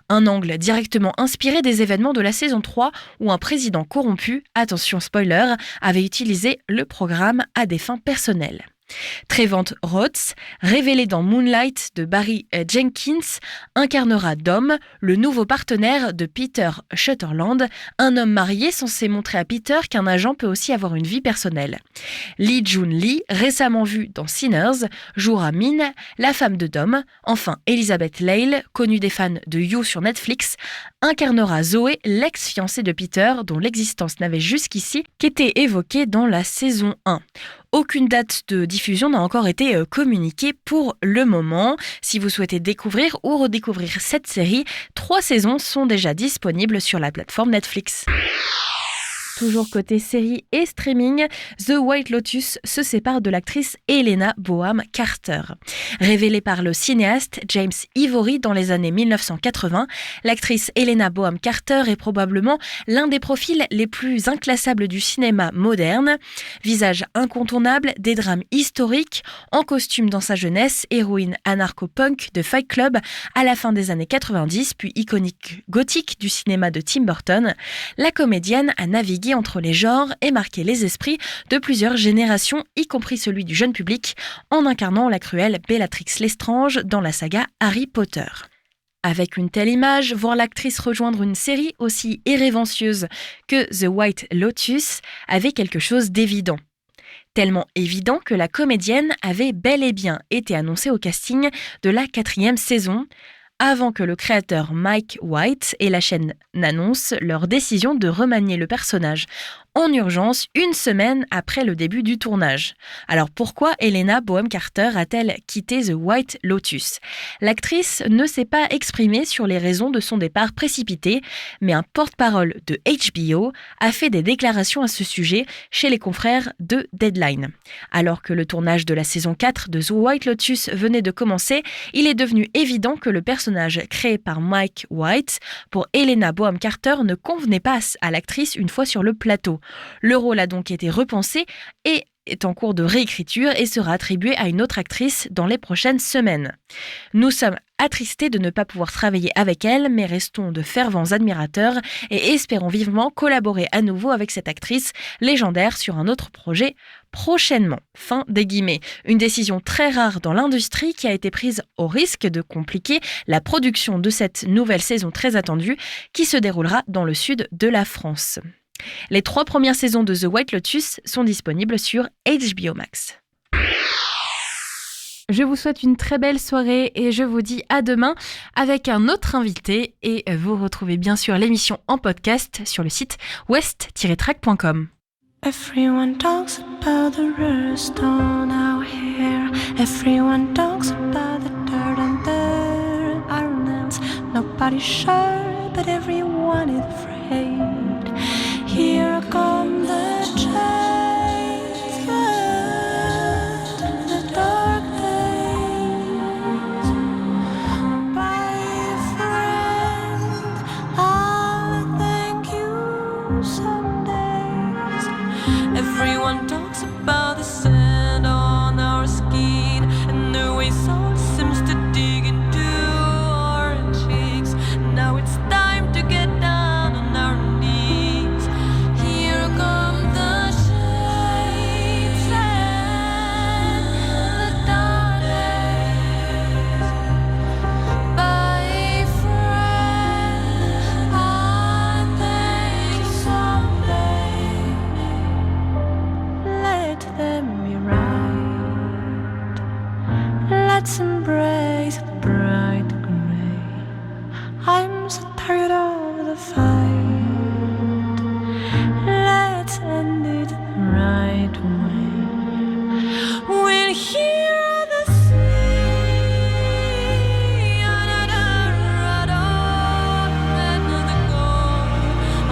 Un angle directement inspiré des événements de la saison 3 où un président corrompu, attention spoiler, avait utilisé le programme à des fins personnelles. Trevant Rhodes, révélé dans Moonlight de Barry Jenkins, incarnera Dom, le nouveau partenaire de Peter Sutherland, un homme marié censé montrer à Peter qu'un agent peut aussi avoir une vie personnelle. Lee Jun Lee, récemment vue dans Sinners, jouera Min, la femme de Dom. Enfin, Elizabeth Lale, connue des fans de You sur Netflix, incarnera Zoé, l'ex-fiancée de Peter, dont l'existence n'avait jusqu'ici qu'été évoquée dans la saison 1. Aucune date de diffusion n'a encore été communiquée pour le moment. Si vous souhaitez découvrir ou redécouvrir cette série, 3 saisons sont déjà disponibles sur la plateforme Netflix. Toujours côté série et streaming, The White Lotus se sépare de l'actrice Helena Bonham Carter. Révélée par le cinéaste James Ivory dans les années 1980, l'actrice Helena Bonham Carter est probablement l'un des profils les plus inclassables du cinéma moderne. Visage incontournable, des drames historiques, en costume dans sa jeunesse, héroïne anarcho-punk de Fight Club à la fin des années 90, puis iconique gothique du cinéma de Tim Burton, la comédienne a navigué entre les genres et marqué les esprits de plusieurs générations, y compris celui du jeune public, en incarnant la cruelle Bellatrix Lestrange dans la saga Harry Potter. Avec une telle image, voir l'actrice rejoindre une série aussi irrévérencieuse que The White Lotus avait quelque chose d'évident. Tellement évident que la comédienne avait bel et bien été annoncée au casting de la 4e saison, avant que le créateur Mike White et la chaîne n'annoncent leur décision de remanier le personnage en urgence une semaine après le début du tournage. Alors pourquoi Helena Bonham Carter a-t-elle quitté The White Lotus ? L'actrice ne s'est pas exprimée sur les raisons de son départ précipité, mais un porte-parole de HBO a fait des déclarations à ce sujet chez les confrères de Deadline. Alors que le tournage de la saison 4 de The White Lotus venait de commencer, il est devenu évident que le personnage créé par Mike White pour Helena Bonham Carter ne convenait pas à l'actrice une fois sur le plateau. Le rôle a donc été repensé et est en cours de réécriture et sera attribué à une autre actrice dans les prochaines semaines. Nous sommes attristés de ne pas pouvoir travailler avec elle, mais restons de fervents admirateurs et espérons vivement collaborer à nouveau avec cette actrice légendaire sur un autre projet prochainement. Fin des guillemets. Une décision très rare dans l'industrie qui a été prise au risque de compliquer la production de cette nouvelle saison très attendue qui se déroulera dans le sud de la France. Les 3 premières saisons de The White Lotus sont disponibles sur HBO Max. Je vous souhaite une très belle soirée et je vous dis à demain avec un autre invité et vous retrouvez bien sûr l'émission en podcast sur le site west-track.com. Everyone talks about the rust on our hair. Everyone talks about the dirt on the iron. Nobody's sure, but everyone is afraid. Here come the chains, the dark days. Bye, friend, I'll thank you some days. Everyone talks about the sand on our skin and the way soul seems to dig into our cheeks. Now it's time to get down on our knees. Here come the shades and the dark days. Bye, friend, I'll thank you someday. Let them be right. Let's embrace the bright gray. I'm so tired of the fight. Let's end it the right way. We'll hear the sea and the call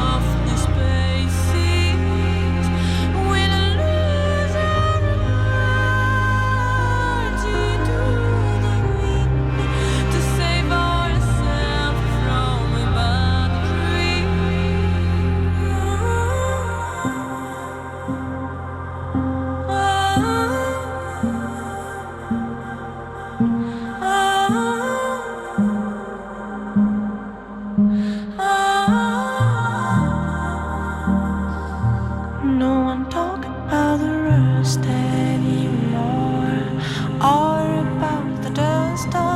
of the spaces. We'll lose our liberty to the wind to save ourselves from a bad dream. No one talk about the rust anymore, or about the dust on